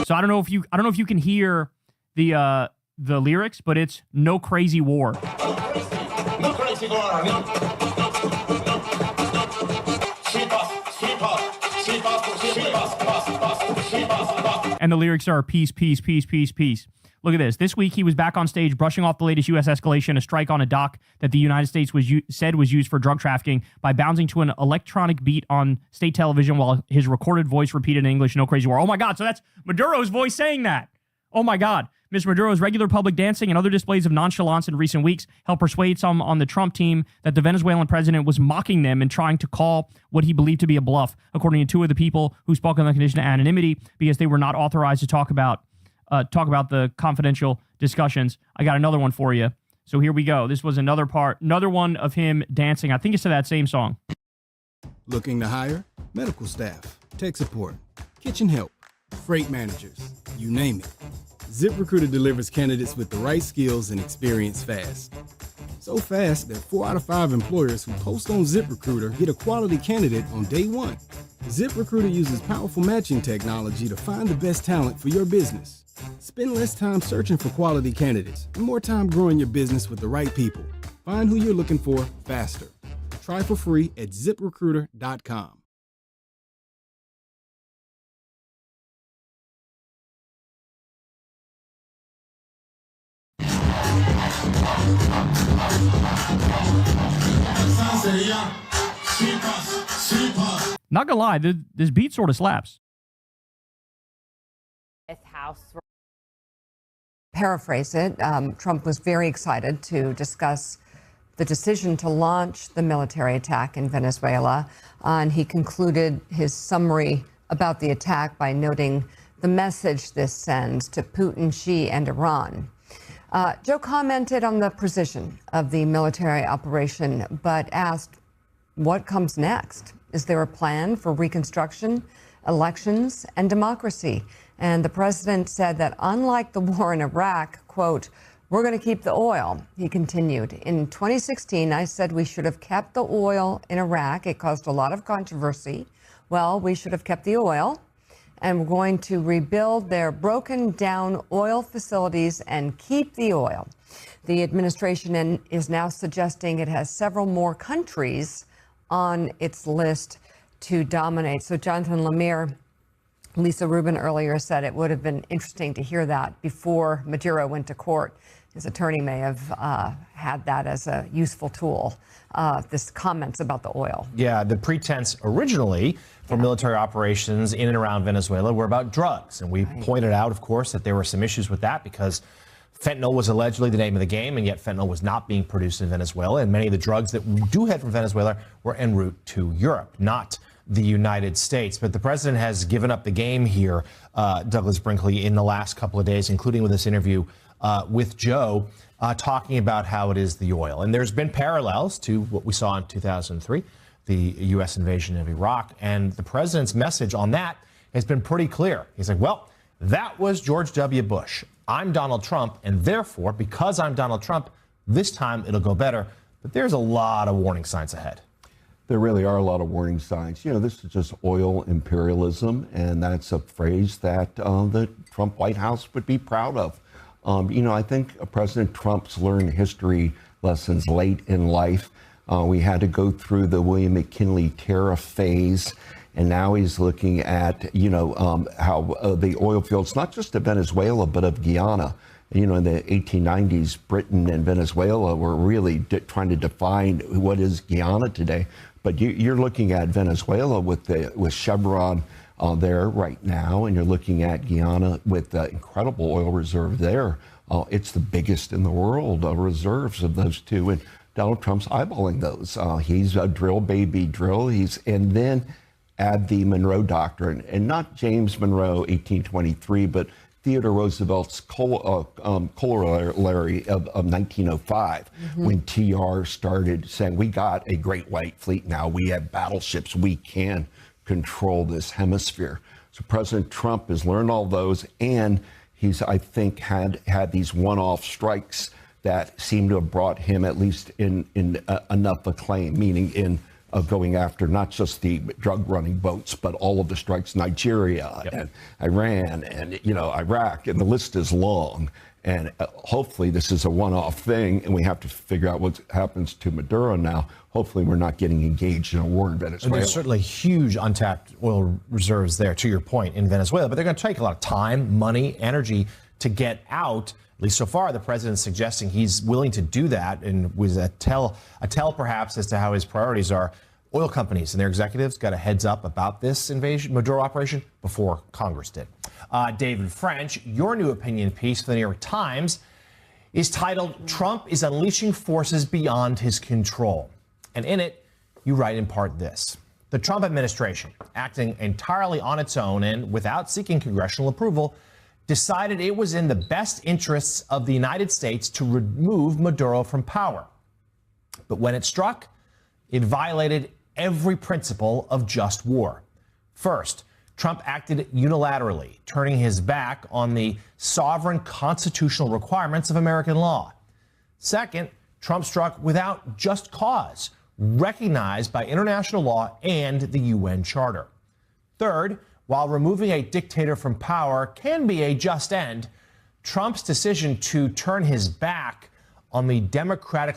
So I don't know if you can hear the lyrics, but it's "No Crazy War." And the lyrics are peace, peace, peace, peace, peace. Look at this. This week, he was back on stage brushing off the latest U.S. escalation, a strike on a dock that the United States said was used for drug trafficking, by bouncing to an electronic beat on state television while his recorded voice repeated in English, "No Crazy War." Oh, my God. So that's Maduro's voice saying that. Oh, my God. Mr. Maduro's regular public dancing and other displays of nonchalance in recent weeks helped persuade some on the Trump team that the Venezuelan president was mocking them and trying to call what he believed to be a bluff, according to two of the people who spoke on the condition of anonymity because they were not authorized to talk about the confidential discussions. I got another one for you. So here we go. This was another one of him dancing. I think it's to that same song. Looking to hire? Medical staff, tech support, kitchen help, freight managers, you name it. ZipRecruiter delivers candidates with the right skills and experience fast. So fast that 4 out of 5 employers who post on ZipRecruiter get a quality candidate on day one. ZipRecruiter uses powerful matching technology to find the best talent for your business. Spend less time searching for quality candidates and more time growing your business with the right people. Find who you're looking for faster. Try for free at ZipRecruiter.com. Not gonna lie, this beat sort of slaps. Paraphrase it, Trump was very excited to discuss the decision to launch the military attack in Venezuela, and he concluded his summary about the attack by noting the message this sends to Putin, Xi, and Iran. Joe commented on the precision of the military operation, but asked, what comes next? Is there a plan for reconstruction, elections, and democracy? And the president said that unlike the war in Iraq, quote, we're going to keep the oil. He continued, in 2016, I said we should have kept the oil in Iraq. It caused a lot of controversy. Well, we should have kept the oil. And we're going to rebuild their broken down oil facilities and keep the oil. The administration is now suggesting it has several more countries on its list to dominate. So Jonathan Lemire, Lisa Rubin earlier said it would have been interesting to hear that before Maduro went to court. His attorney may have had that as a useful tool, this comments about the oil. Yeah, the pretense originally for military operations in and around Venezuela were about drugs. And we pointed out, of course, that there were some issues with that because fentanyl was allegedly the name of the game, and yet fentanyl was not being produced in Venezuela. And many of the drugs that we do head from Venezuela were en route to Europe, not the United States. But the president has given up the game here, Douglas Brinkley, in the last couple of days, including with this interview with Joe, talking about how it is the oil. And there's been parallels to what we saw in 2003, the U.S. invasion of Iraq. And the president's message on that has been pretty clear. He's like, well, that was George W. Bush. I'm Donald Trump, and therefore, because I'm Donald Trump, this time it'll go better. But there's a lot of warning signs ahead. There really are a lot of warning signs. You know, this is just oil imperialism, and that's a phrase that the Trump White House would be proud of. You know, I think President Trump's learned history lessons late in life. We had to go through the William McKinley tariff phase, and now he's looking at, you know, how the oil fields, not just of Venezuela, but of Guyana. You know, in the 1890s, Britain and Venezuela were really trying to define what is Guyana today. But you're looking at Venezuela with Chevron there right now, and you're looking at Guyana with the incredible oil reserve there. It's the biggest in the world, reserves of those two, and Donald Trump's eyeballing those. He's a drill, baby, drill. And then add the Monroe Doctrine, and not James Monroe, 1823, but Theodore Roosevelt's corollary of 1905, when TR started saying, we got a great white fleet now, we have battleships, we can control this hemisphere. So President Trump has learned all those, and he's, I think, had these one-off strikes that seem to have brought him at least in enough acclaim, meaning in going after not just the drug-running boats, but all of the strikes, Nigeria and Iran and, you know, Iraq, and the list is long. And hopefully this is a one-off thing, and we have to figure out what happens to Maduro now. Hopefully we're not getting engaged in a war in Venezuela. And there's certainly huge untapped oil reserves there, to your point, in Venezuela, but they're going to take a lot of time, money, energy to get out. At least so far, the president's suggesting he's willing to do that, and was a tell perhaps as to how his priorities are. Oil companies and their executives got a heads up about this invasion, Maduro operation, before Congress did. David French, your new opinion piece for the New York Times is titled, "Trump is Unleashing Forces Beyond His Control." And in it, you write in part this: the Trump administration, acting entirely on its own and without seeking congressional approval, decided it was in the best interests of the United States to remove Maduro from power. But when it struck, it violated every principle of just war. First, Trump acted unilaterally, turning his back on the sovereign constitutional requirements of American law. Second, Trump struck without just cause, recognized by international law and the UN Charter. Third, while removing a dictator from power can be a just end, Trump's decision to turn his back on the democratic